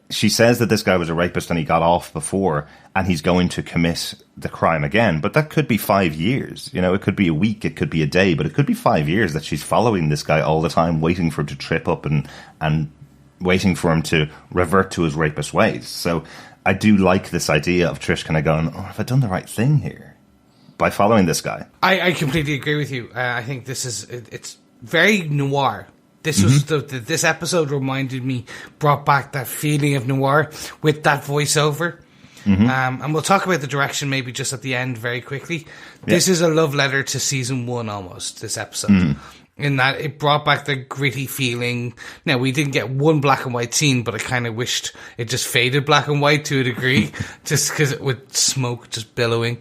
she says that this guy was a rapist and he got off before and he's going to commit the crime again. But that could be 5 years. You know, it could be a week, it could be a day, but it could be 5 years that she's following this guy all the time, waiting for him to trip up and waiting for him to revert to his rapist ways. So I do like this idea of Trish kind of going, "Oh, have I done the right thing here by following this guy?" I completely agree with you. I think it's very noir. This was this episode brought back that feeling of noir with that voiceover. And we'll talk about the direction maybe just at the end very quickly. This is a love letter to season 1 almost, this episode. In that it brought back the gritty feeling. Now, we didn't get one black and white scene, but I kind of wished it just faded black and white to a degree, just because with smoke just billowing.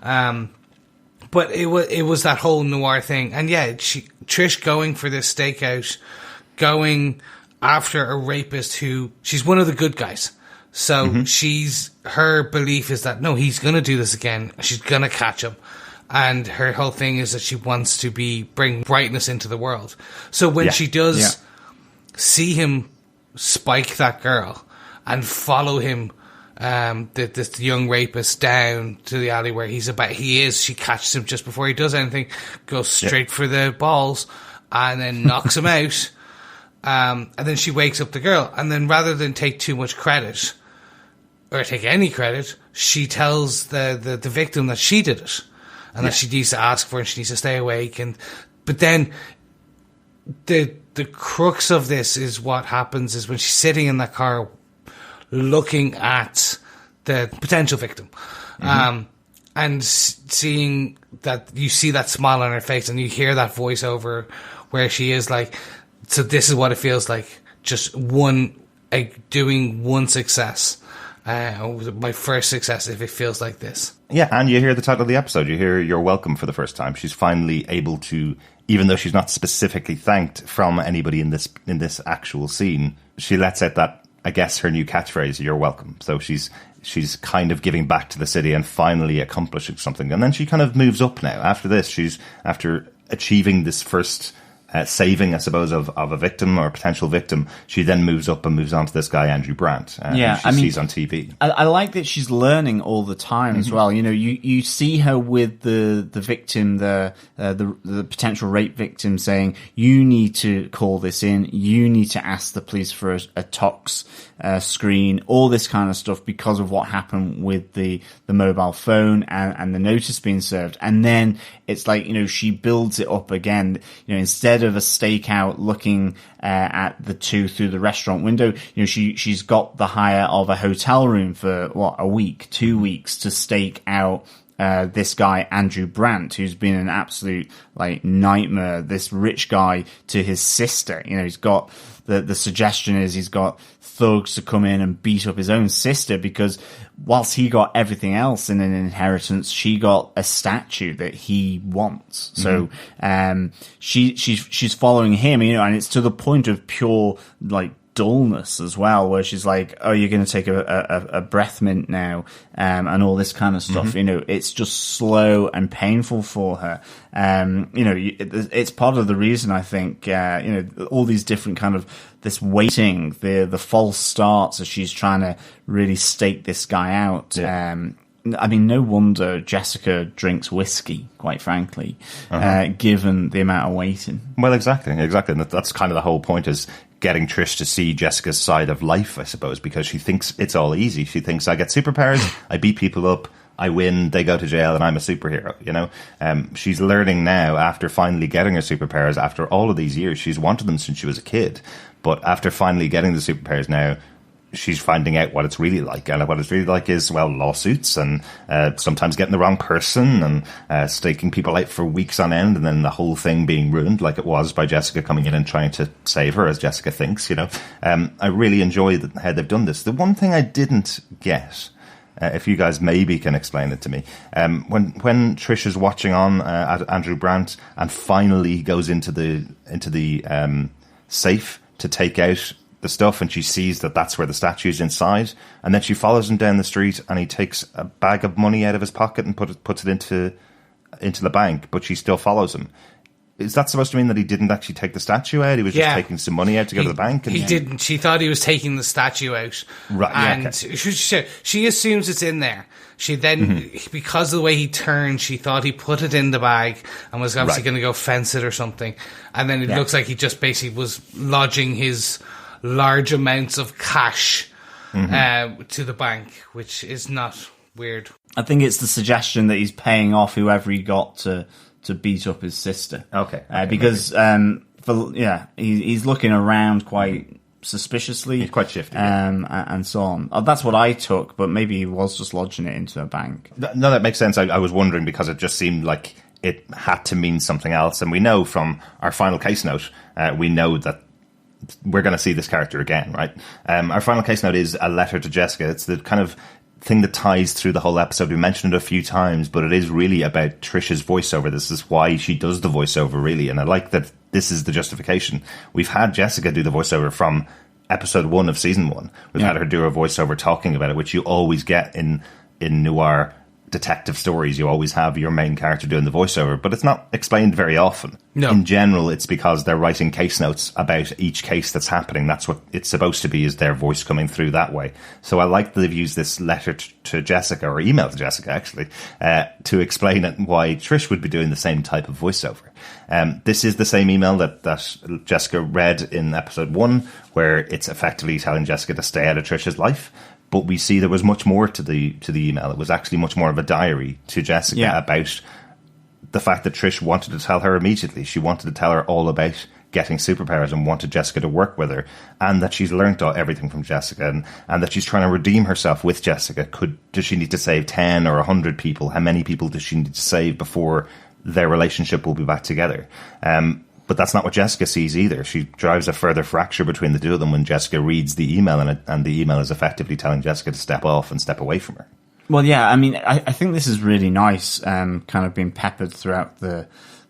But it was that whole noir thing. And yeah, Trish going for this stakeout, going after a rapist she's one of the good guys. So her belief is that, no, he's going to do this again. She's going to catch him. And her whole thing is that she wants to bring brightness into the world. So when she does see him spike that girl and follow him, this young rapist down to the alley where she catches him just before he does anything, goes straight for the balls and then knocks him out. And then she wakes up the girl, and then rather than take too much credit or take any credit, she tells the victim that she did it and that she needs to ask for it and she needs to stay awake. But then the crux of this is what happens is when she's sitting in that car looking at the potential victim, and seeing that, you see that smile on her face and you hear that voiceover where she is like, so this is what it feels like, just doing one success, my first success, if it feels like this. Yeah, and you hear the title of the episode, you hear "You're welcome" for the first time. She's finally able to, even though she's not specifically thanked from anybody in this actual scene, she lets out that, I guess, her new catchphrase, "You're welcome." So she's kind of giving back to the city and finally accomplishing something. And then she kind of moves up now. After this, after achieving this first saving, I suppose, of a victim or a potential victim, she then moves up and moves on to this guy, Andrew Brandt, who she sees on TV. I like that she's learning all the time as well. You know, you see her with the victim, the potential rape victim, saying, you need to call this in, you need to ask the police for a tox screen, all this kind of stuff, because of what happened with the mobile phone and the notice being served. And then it's like, you know, she builds it up again. You know, instead of a stakeout looking at the two through the restaurant window, you know, she's got the hire of a hotel room for a week, 2 weeks, to stake out this guy, Andrew Brandt, who's been an absolute like nightmare, this rich guy to his sister. You know, he's got the suggestion is he's got thugs to come in and beat up his own sister, because whilst he got everything else in an inheritance, she got a statue that he wants. So she's following him, you know, and it's to the point of pure like dullness as well, where she's like, oh, you're going to take a breath mint now, and all this kind of stuff. You know, it's just slow and painful for her. You know, it's part of the reason I think, you know, all these different kind of this waiting, the false starts as she's trying to really stake this guy out. I mean, no wonder Jessica drinks whiskey, quite frankly, given the amount of waiting. Well, exactly. And that's kind of the whole point, is getting Trish to see Jessica's side of life, I suppose, because she thinks it's all easy. She thinks, I get superpowers, I beat people up, I win, they go to jail, and I'm a superhero, you know? She's learning now, after finally getting her superpowers, after all of these years, she's wanted them since she was a kid, but after finally getting the superpowers now, she's finding out what it's really like. And what it's really like is, well, lawsuits and sometimes getting the wrong person and staking people out for weeks on end, and then the whole thing being ruined, like it was by Jessica coming in and trying to save her, as Jessica thinks, you know. I really enjoy how they've done this. The one thing I didn't get, if you guys maybe can explain it to me, when Trish is watching on at Andrew Brandt and finally goes into the safe to take out the stuff, and she sees that that's where the statue's inside, and then she follows him down the street, and he takes a bag of money out of his pocket and puts it into the bank, but she still follows him. Is that supposed to mean that he didn't actually take the statue out? He was just taking some money out to go to the bank? And he didn't. She thought he was taking the statue out. Right. And okay. she assumes it's in there. She then, because of the way he turned, she thought he put it in the bag and was obviously going to go fence it or something. And then it looks like he just basically was lodging his large amounts of cash to the bank, which is not weird. I think it's the suggestion that he's paying off whoever he got to beat up his sister. Okay. Because he's looking around quite suspiciously. He's quite shifty. And so on. That's what I took, but maybe he was just lodging it into a bank. No, that makes sense. I was wondering, because it just seemed like it had to mean something else. And we know from our final case note, we know that we're going to see this character again, right? Our final case note is a letter to Jessica. It's the kind of thing that ties through the whole episode. We mentioned it a few times, but it is really about Trish's voiceover. This is why she does the voiceover, really. And I like that this is the justification. We've had Jessica do the voiceover from episode 1 of season 1. We've had her do a voiceover talking about it, which you always get in noir detective stories. You always have your main character doing the voiceover, but it's not explained very often. No. In general, it's because they're writing case notes about each case that's happening. That's what it's supposed to be, is their voice coming through that way. So I like that they've used this letter to Jessica, or email to Jessica actually, to explain it and why Trish would be doing the same type of voiceover. This is the same email that Jessica read in episode 1, where it's effectively telling Jessica to stay out of Trish's life. But we see there was much more to the email. It was actually much more of a diary to Jessica about the fact that Trish wanted to tell her immediately. She wanted to tell her all about getting superpowers and wanted Jessica to work with her, and that she's learnt everything from Jessica, and that she's trying to redeem herself with Jessica. Does she need to save 10 or 100 people? How many people does she need to save before their relationship will be back together? But that's not what Jessica sees either. She drives a further fracture between the two of them when Jessica reads the email, and the email is effectively telling Jessica to step off and step away from her. Well, yeah, I mean, I think this is really nice, kind of being peppered throughout the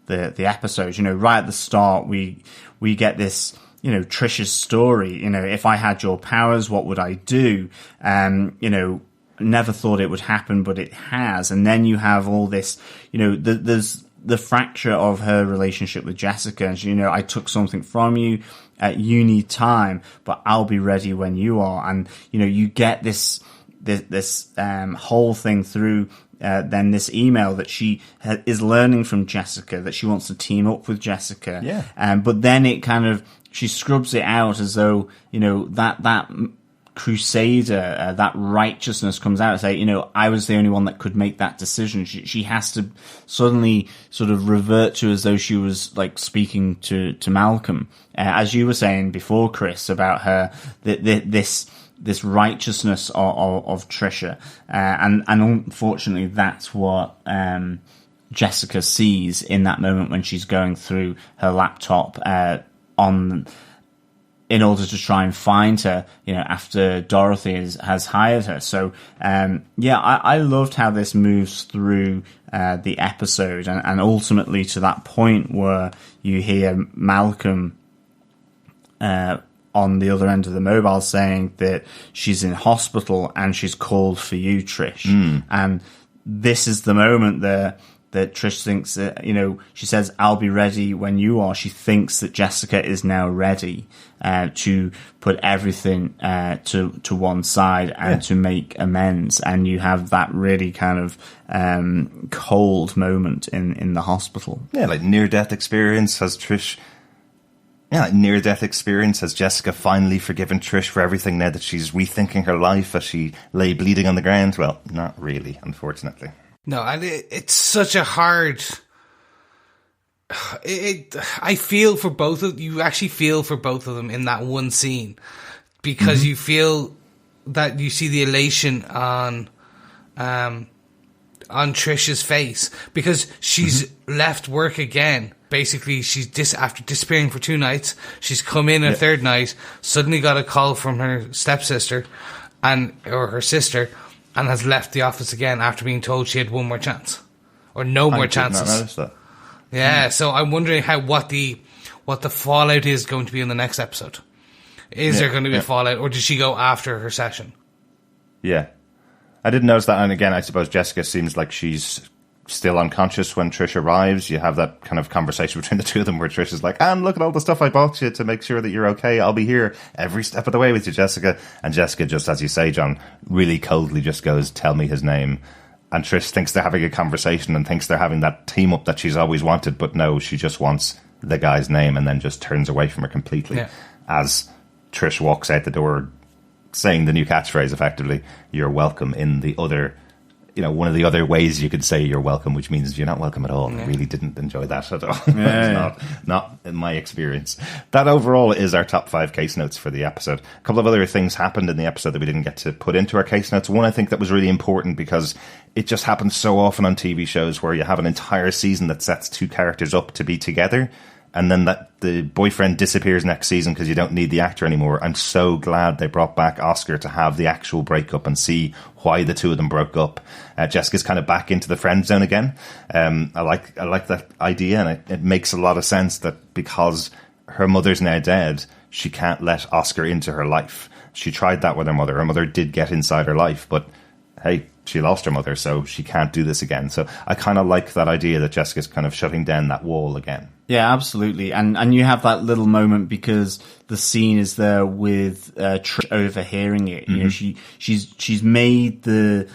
episodes. You know, right at the start, we get this, you know, Trish's story. You know, if I had your powers, what would I do? You know, never thought it would happen, but it has. And then you have all this, you know, there's the fracture of her relationship with Jessica. And she, I took something from you. You need time, but I'll be ready when you are. And, you get this whole thing through then this email that she is learning from Jessica, that she wants to team up with Jessica. Yeah. But then it kind of, she scrubs it out as though, that crusader, that righteousness comes out and say, I was the only one that could make that decision. She has to suddenly sort of revert to as though she was like speaking to Malcolm, as you were saying before, Chris, about her, this righteousness of Trisha. And unfortunately that's what, Jessica sees in that moment when she's going through her laptop, in order to try and find her, after Dorothy has hired her. So, I loved how this moves through the episode, and ultimately to that point where you hear Malcolm on the other end of the mobile saying that she's in hospital and she's called for you, Trish. And this is the moment that Trish thinks that, she says, I'll be ready when you are. She thinks that Jessica is now ready to put everything to one side and to make amends. And you have that really kind of cold moment in the hospital. Yeah, like near-death experience. Has Trish... Yeah, near-death experience. Has Jessica finally forgiven Trish for everything now that she's rethinking her life as she lay bleeding on the ground? Well, not really, unfortunately. No, and it's such a hard... I feel for both of... You actually feel for both of them in that one scene. Because you feel that you see the elation on Trish's face. Because she's left work again. Basically, she's after disappearing for 2 nights. She's come in a third night, suddenly got a call from her stepsister or her sister, and has left the office again after being told she had one more chance. Or no more chances. Not noticed that. Yeah, so I'm wondering what the fallout is going to be in the next episode. Is there going to be a fallout, or did she go after her session? Yeah. I didn't notice that, and again, I suppose Jessica seems like she's still unconscious when Trish arrives. You have that kind of conversation between the two of them where Trish is like, and look at all the stuff I bought you to make sure that you're okay. I'll be here every step of the way with you, Jessica. And Jessica, just as you say, John, really coldly just goes, tell me his name. And Trish thinks they're having a conversation and thinks they're having that team up that she's always wanted, but no, she just wants the guy's name and then just turns away from her completely as Trish walks out the door saying the new catchphrase, effectively, you're welcome, in the other... one of the other ways you could say you're welcome, which means you're not welcome at all. I really didn't enjoy that at all. Not in my experience. That overall is our top 5 case notes for the episode. A couple of other things happened in the episode that we didn't get to put into our case notes. One, I think that was really important because it just happens so often on TV shows where you have an entire season that sets 2 characters up to be together, and then that the boyfriend disappears next season because you don't need the actor anymore. I'm so glad they brought back Oscar to have the actual breakup and see why the two of them broke up. Jessica's kind of back into the friend zone again. I like that idea, and it makes a lot of sense that because her mother's now dead, she can't let Oscar into her life. She tried that with her mother. Her mother did get inside her life, but hey, she lost her mother, so she can't do this again. So I kind of like that idea that Jessica's kind of shutting down that wall again. Yeah, absolutely. And you have that little moment because the scene is there with Trish overhearing it. She's made the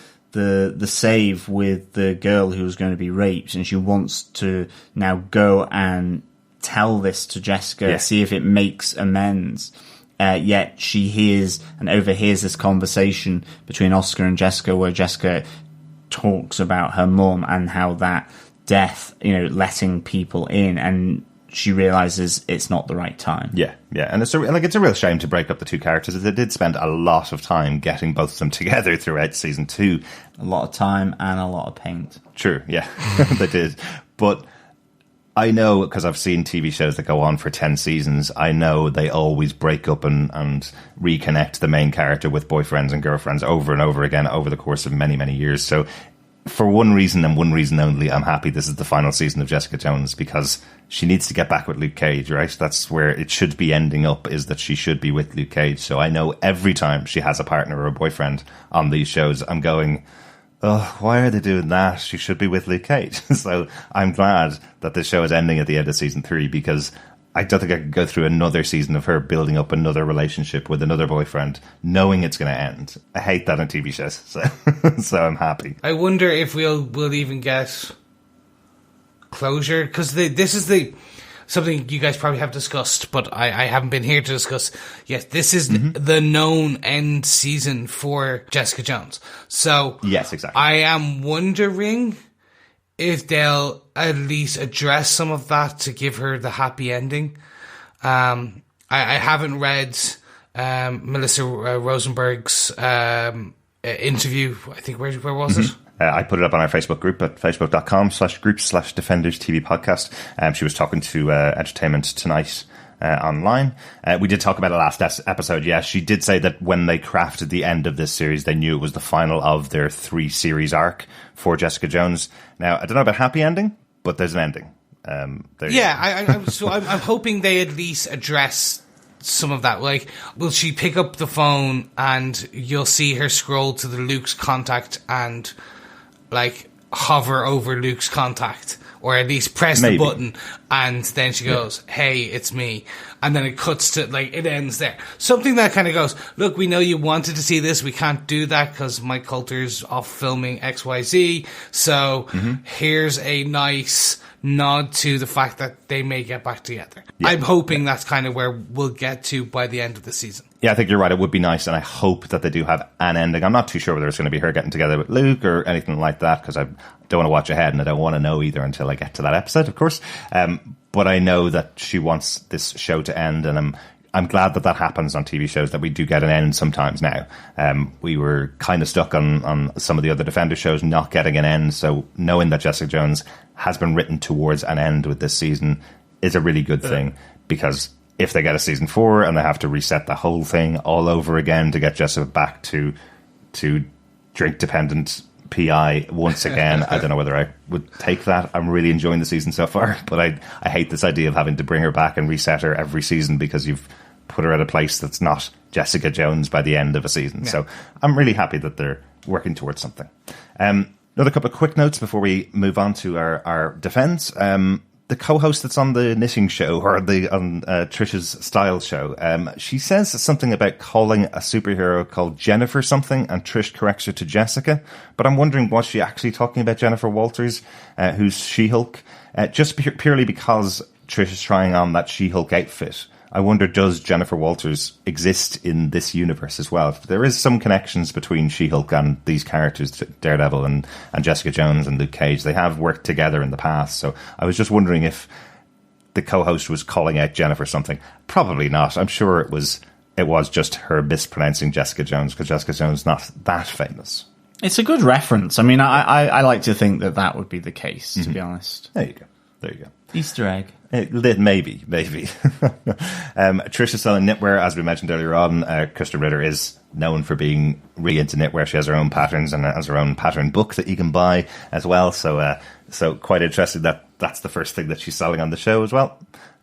save with the girl who was going to be raped, and she wants to now go and tell this to Jessica, see if it makes amends. Yet she hears and overhears this conversation between Oscar and Jessica where Jessica talks about her mum and how that death, letting people in, and she realizes it's not the right time. Yeah. And it's a real shame to break up the 2 characters. They did spend a lot of time getting both of them together throughout season 2. A lot of time and a lot of paint. True, yeah, they did. But I know, because I've seen TV shows that go on for 10 seasons, I know they always break up and reconnect the main character with boyfriends and girlfriends over and over again over the course of many, many years. So for one reason and one reason only, I'm happy this is the final season of Jessica Jones, because she needs to get back with Luke Cage, right? That's where it should be ending up, is that she should be with Luke Cage. So I know every time she has a partner or a boyfriend on these shows, I'm going, oh, why are they doing that? She should be with Luke Cage. So I'm glad that this show is ending at the end of season 3, because I don't think I could go through another season of her building up another relationship with another boyfriend, knowing it's going to end. I hate that on TV shows, so I'm happy. I wonder if we'll even get closure, because this is something you guys probably have discussed, but I haven't been here to discuss yet. This is the known end season for Jessica Jones. So yes, exactly. I am wondering if they'll at least address some of that to give her the happy ending. I haven't read Melissa Rosenberg's interview. I think, where was it? I put it up on our Facebook group at facebook.com/groups/Defenders TV podcast. She was talking to Entertainment Tonight online. We did talk about it last episode. Yes, she did say that when they crafted the end of this series, they knew it was the final of their 3-series arc for Jessica Jones. Now, I don't know about happy ending, but there's an ending. I'm hoping they at least address some of that. Like, will she pick up the phone and you'll see her scroll to the Luke's contact and like hover over Luke's contact, or at least press the button, and then she goes, hey, it's me, and then it cuts to, like, it ends there. Something that kind of goes, look, we know you wanted to see this, we can't do that because Mike Coulter's off filming XYZ, so here's a nice nod to the fact that they may get back together. I'm hoping that's kind of where we'll get to by the end of the season. Yeah, I think you're right. It would be nice, and I hope that they do have an ending. I'm not too sure whether it's going to be her getting together with Luke or anything like that, because I don't want to watch ahead, and I don't want to know either until I get to that episode, of course. But I know that she wants this show to end, and I'm glad that happens on TV shows, that we do get an end sometimes now. We were kind of stuck on some of the other Defender shows not getting an end, so knowing that Jessica Jones has been written towards an end with this season is a really good thing, because if they get a season 4 and they have to reset the whole thing all over again to get Jessica back to drink-dependent PI once again, I don't know whether I would take that. I'm really enjoying the season so far, but I hate this idea of having to bring her back and reset her every season because you've put her at a place that's not Jessica Jones by the end of a season. Yeah. So I'm really happy that they're working towards something. Another couple of quick notes before we move on to our defense. The co-host that's on the knitting show, or on Trish's style show, she says something about calling a superhero called Jennifer something, and Trish corrects her to Jessica. But I'm wondering, was she actually talking about Jennifer Walters, who's She-Hulk? Just purely because Trish is trying on that She-Hulk outfit. I wonder, does Jennifer Walters exist in this universe as well? There is some connections between She-Hulk and these characters, Daredevil and Jessica Jones and Luke Cage. They have worked together in the past, so I was just wondering if the co-host was calling out Jennifer something. Probably not. I'm sure it was just her mispronouncing Jessica Jones, because Jessica Jones is not that famous. It's a good reference. I mean, I like to think that would be the case, to be honest. There you go. Easter egg. Maybe. Trish is selling knitwear, as we mentioned earlier on. Kristen Ritter is known for being really into knitwear. She has her own patterns and has her own pattern book that you can buy as well. So quite interesting that that's the first thing that she's selling on the show as well.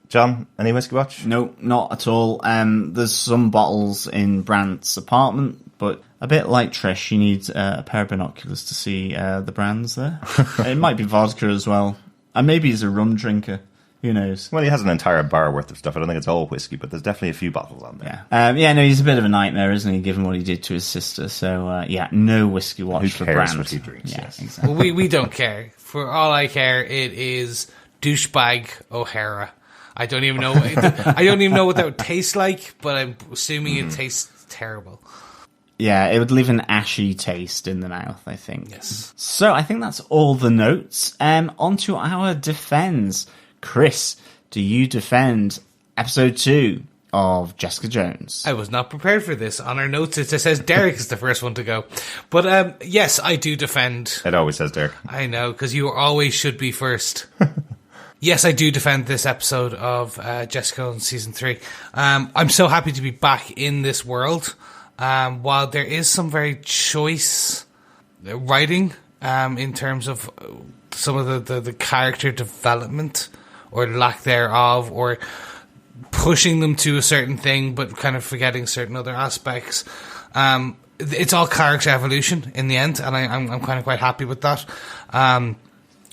John, any Whiskey Watch? No, not at all. There's some bottles in Brandt's apartment, but a bit like Trish, she needs a pair of binoculars to see the brands there. It might be vodka as well. And maybe he's a rum drinker. Who knows? Well, he has an entire bar worth of stuff. I don't think it's all whiskey, but there's definitely a few bottles on there. Yeah. He's a bit of a nightmare, isn't he, given what he did to his sister. So, no Whiskey Watch for Brandt. What he drinks, yes. Exactly. Well, we don't care. For all I care, it is douchebag O'Hara. I don't even know what that would taste like, but I'm assuming it tastes terrible. Yeah, it would leave an ashy taste in the mouth, I think. Yes. So I think that's all the notes. On to our defense. Chris, do you defend episode 2 of Jessica Jones? I was not prepared for this. On our notes, it says Derek is the first one to go. But yes, I do defend. It always says Derek. I know, because you always should be first. Yes, I do defend this episode of Jessica Jones Season 3. I'm so happy to be back in this world. While there is some very choice writing in terms of some of the character development or lack thereof, or pushing them to a certain thing but kind of forgetting certain other aspects, it's all character evolution in the end, and I'm kind of quite happy with that.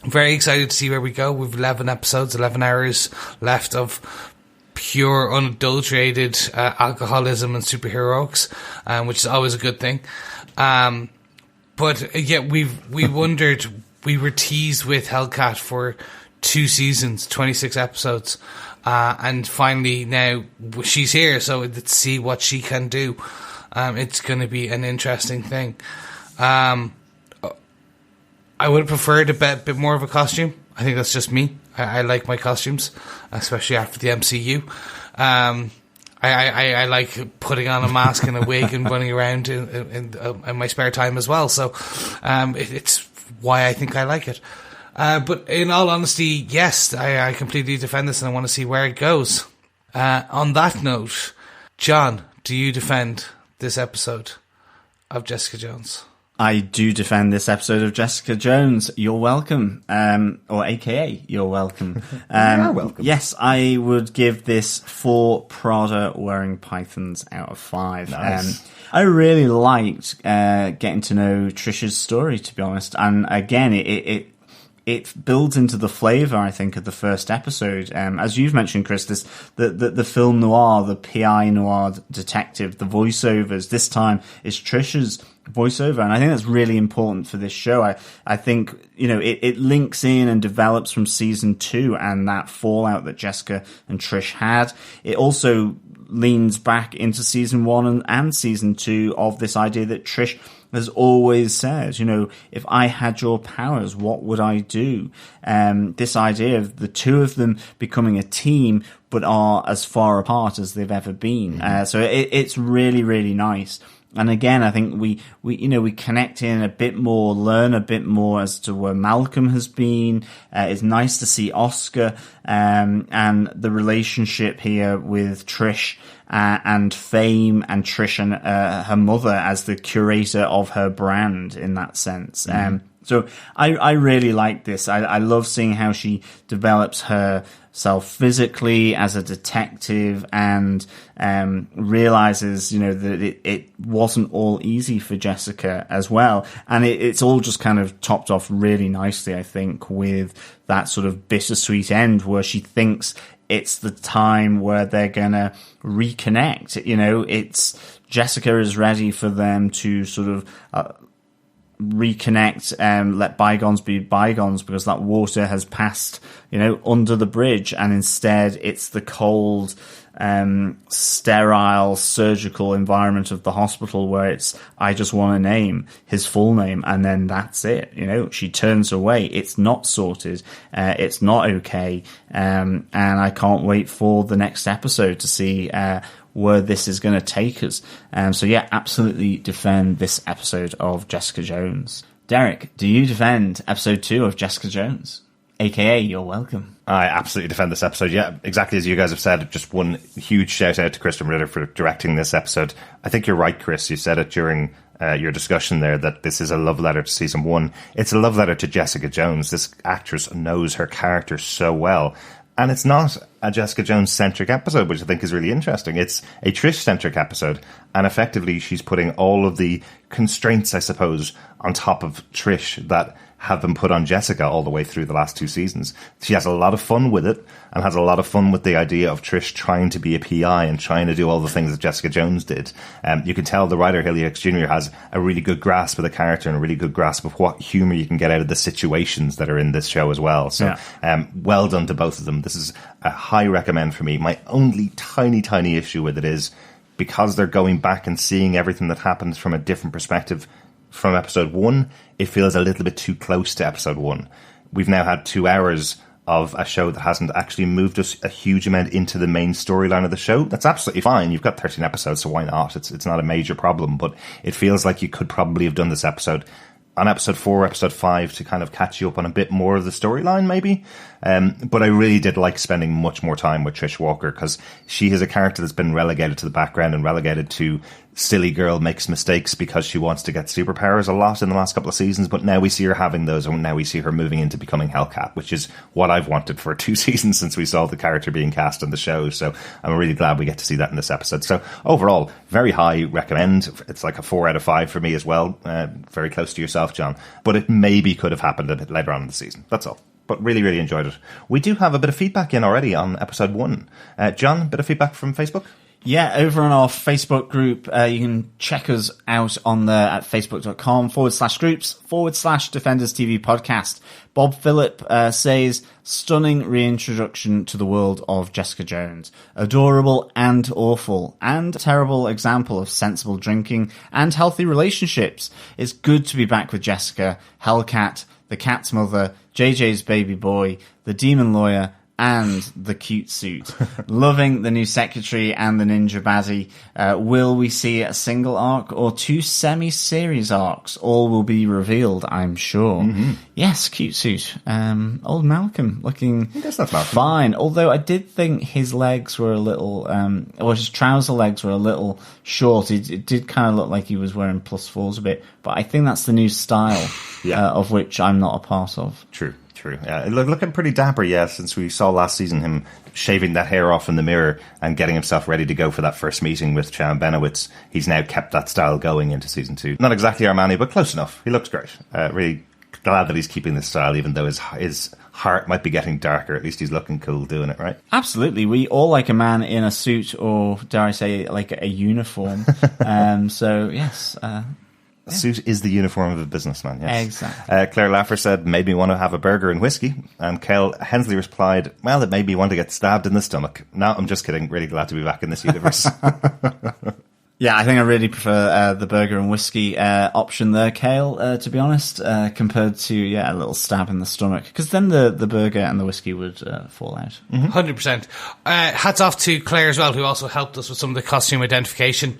Very excited to see where we go. We've 11 episodes, 11 hours left of pure, unadulterated alcoholism and superheroics, which is always a good thing. But yeah, we wondered, we were teased with Hellcat for 2 seasons, 26 episodes, and finally now she's here, so let's see what she can do. It's going to be an interesting thing. I would have preferred a bit more of a costume. I think that's just me. I like my costumes, especially after the MCU. I like putting on a mask and a wig and running around in my spare time as well. So it's why I think I like it. But in all honesty, yes, I completely defend this and I want to see where it goes. On that note, John, do you defend this episode of Jessica Jones? I do defend this episode of Jessica Jones. You're welcome. Or AKA, you're welcome. You're welcome. Yes, I would give this 4 Prada wearing pythons out of 5. Nice. I really liked getting to know Trisha's story, to be honest. And again, it builds into the flavour, I think, of the first episode. As you've mentioned, Chris, the film noir, the PI noir detective, the voiceovers, this time is Trisha's voiceover, and I think that's really important for this show. I think, it links in and develops from season 2 and that fallout that Jessica and Trish had. It also leans back into season 1 and season 2 of this idea that Trish has always said, if I had your powers, what would I do? This idea of the two of them becoming a team, but are as far apart as they've ever been. So it's really, really nice. And again, I think we connect in a bit more, learn a bit more as to where Malcolm has been. It's nice to see Oscar, and the relationship here with Trish, and Fame, and Trish and her mother as the curator of her brand in that sense. So I really like this. I love seeing how she develops herself physically as a detective, and realizes, that it wasn't all easy for Jessica as well. And it's all just kind of topped off really nicely, I think, with that sort of bittersweet end where she thinks it's the time where they're gonna reconnect. It's Jessica is ready for them to sort of reconnect and let bygones be bygones, because that water has passed, under the bridge, and instead it's the cold, sterile surgical environment of the hospital where it's, I just want a name, his full name, and then that's it. She turns away. It's not sorted. It's not okay. And I can't wait for the next episode to see where this is going to take us. So yeah, absolutely defend this episode of Jessica Jones. Derek, do you defend episode 2 of Jessica Jones? AKA, you're welcome. I absolutely defend this episode. Yeah, exactly as you guys have said. Just one huge shout out to Kristen Ritter for directing this episode. I think you're right, Chris. You said it during your discussion there that this is a love letter to season 1. It's a love letter to Jessica Jones. This actress knows her character so well. And it's not a Jessica Jones-centric episode, which I think is really interesting. It's a Trish-centric episode. And effectively, she's putting all of the constraints, I suppose, on top of Trish that have been put on Jessica all the way through the last 2 seasons. She has a lot of fun with it, and has a lot of fun with the idea of Trish trying to be a PI and trying to do all the things that Jessica Jones did. You can tell the writer, Hilly X Jr., has a really good grasp of the character and a really good grasp of what humour you can get out of the situations that are in this show as well. So well done to both of them. This is a high recommend for me. My only tiny issue with it is, because they're going back and seeing everything that happens from a different perspective from episode 1, it feels a little bit too close to episode 1. We've now had 2 hours of a show that hasn't actually moved us a huge amount into the main storyline of the show. That's absolutely fine. You've got 13 episodes, so why not? It's not a major problem, but it feels like you could probably have done this episode on episode 4, episode 5 to kind of catch you up on a bit more of the storyline, maybe. But I really did like spending much more time with Trish Walker, because she is a character that's been relegated to the background and relegated to silly girl makes mistakes because she wants to get superpowers a lot in the last couple of seasons, but now we see her having those, and now we see her moving into becoming Hellcat, which is what I've wanted for 2 seasons since we saw the character being cast in the show. So I'm really glad we get to see that in this episode. So overall, very high recommend. It's like a 4 out of 5 for me as well. Very close to yourself, John. But it maybe could have happened a bit later on in the season. That's all. But really, really enjoyed it. We do have a bit of feedback in already on episode 1. John, a bit of feedback from Facebook? Yeah, over on our Facebook group, you can check us out on there at facebook.com/groups/Defenders TV podcast. Bob Phillip says, stunning reintroduction to the world of Jessica Jones. Adorable and awful and terrible example of sensible drinking and healthy relationships. It's good to be back with Jessica, Hellcat, the cat's mother, JJ's baby boy, the demon lawyer, and the cute suit. Loving the new secretary and the ninja baddie. Will we see a single arc or 2 semi-series arcs? All will be revealed, I'm sure. Mm-hmm. Yes, cute suit. Old Malcolm looking fine. Although I did think his legs were a little, or his trouser legs were a little short. It did kind of look like he was wearing +4s a bit. But I think that's the new style, of which I'm not a part of. True. Looking pretty dapper, since we saw last season him shaving that hair off in the mirror and getting himself ready to go for that first meeting with Chow Benowitz. He's now kept that style going into season 2. Not exactly Armani, but close enough. He looks great. Really glad that he's keeping this style, even though his heart might be getting darker. At least he's looking cool doing it, right? Absolutely. We all like a man in a suit, or dare I say, like a uniform. So, yes... A suit is the uniform of a businessman, yes. Exactly. Claire Laffer said, made me want to have a burger and whiskey. And Kale Hensley replied, well, it made me want to get stabbed in the stomach. No, I'm just kidding. Really glad to be back in this universe. Yeah, I think I really prefer the burger and whiskey option there, Kale, to be honest, compared to, a little stab in the stomach. Because then the burger and the whiskey would fall out. 100%. Hats off to Claire as well, who also helped us with some of the costume identification.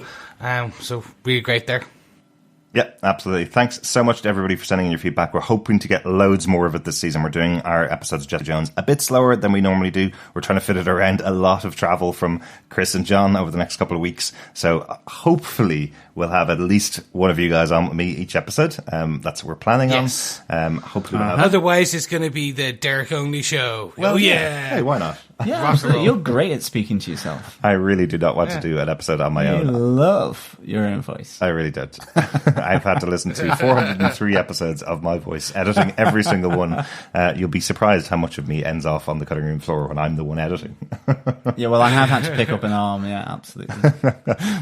So really great there. Yeah, absolutely. Thanks so much to everybody for sending in your feedback. We're hoping to get loads more of it this season. We're doing our episodes of Jessica Jones a bit slower than we normally do. We're trying to fit it around a lot of travel from Chris and John over the next couple of weeks. So hopefully we'll have at least one of you guys on with me each episode. That's what we're planning on. Hopefully we'll have... Otherwise, it's going to be the Derek Only show. Well, Hey, why not? Yeah, absolutely. You're great at speaking to yourself. I really do not want to do an episode on my own. You love your own voice. I really did. I've had to listen to 403 episodes of my voice, editing every single one. You'll be surprised how much of me ends off on the cutting room floor when I'm the one editing. Yeah, well, I have had to pick up an arm. Yeah, absolutely.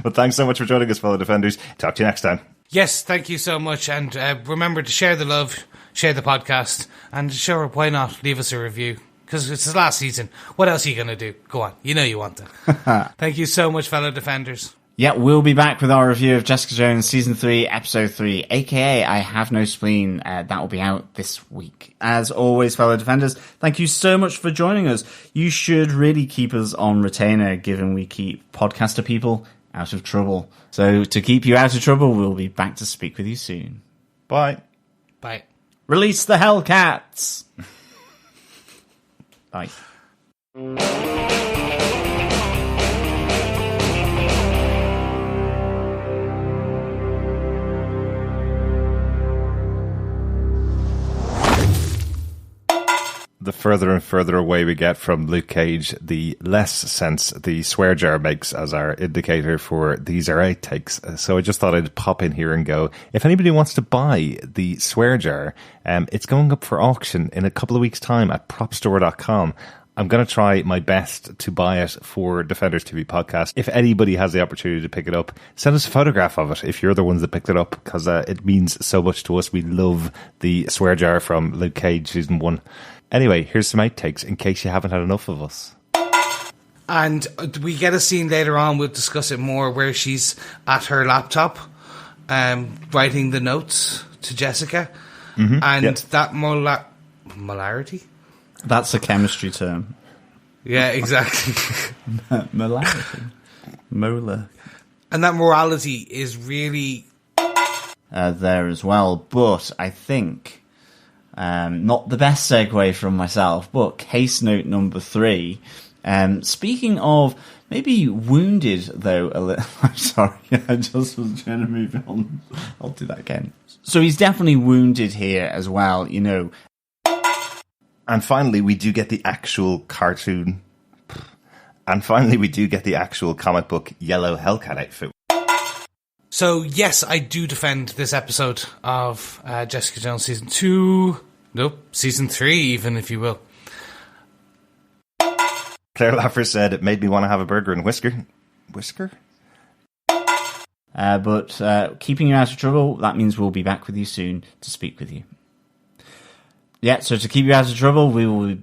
But thanks so much for joining us, fellow Defenders. Talk to you next time. Yes, thank you so much. And remember to share the love, share the podcast, and sure, why not leave us a review? Because it's his last season. What else are you going to do? Go on. You know you want to. Thank you so much, fellow Defenders. Yeah, we'll be back with our review of Jessica Jones Season 3, Episode 3, aka I Have No Spleen. That will be out this week. As always, fellow Defenders, thank you so much for joining us. You should really keep us on retainer, given we keep podcaster people out of trouble. So to keep you out of trouble, we'll be back to speak with you soon. Bye. Bye. Release the Hellcats! Bye. The further and further away we get from Luke Cage, the less sense the swear jar makes as our indicator for these are outtakes. So I just thought I'd pop in here and go, if anybody wants to buy the swear jar, it's going up for auction in a couple of weeks' time at propstore.com. I'm going to try my best to buy it for Defenders TV podcast. If anybody has the opportunity to pick it up, send us a photograph of it if you're the ones that picked it up, because it means so much to us. We love the swear jar from Luke Cage season 1. Anyway, here's some outtakes in case you haven't had enough of us. And we get a scene later on, we'll discuss it more, where she's at her laptop writing the notes to Jessica. Mm-hmm. And that molarity? That's a chemistry term. Yeah, exactly. Molarity. Molar. And that morality is really... there as well. But I think... not the best segue from myself, but case note number 3 Speaking of maybe wounded, though, a little. I'm sorry, I just was trying to move on. I'll do that again. So he's definitely wounded here as well, you know. And finally, we do get the actual cartoon. And finally, we do get the actual comic book Yellow Hellcat outfit. So, yes, I do defend this episode of Jessica Jones Season 2. Nope, Season 3 even, if you will. Claire Laffer said it made me want to have a burger and whisker. Whisker? But keeping you out of trouble, that means we'll be back with you soon to speak with you. Yeah, so to keep you out of trouble, we will...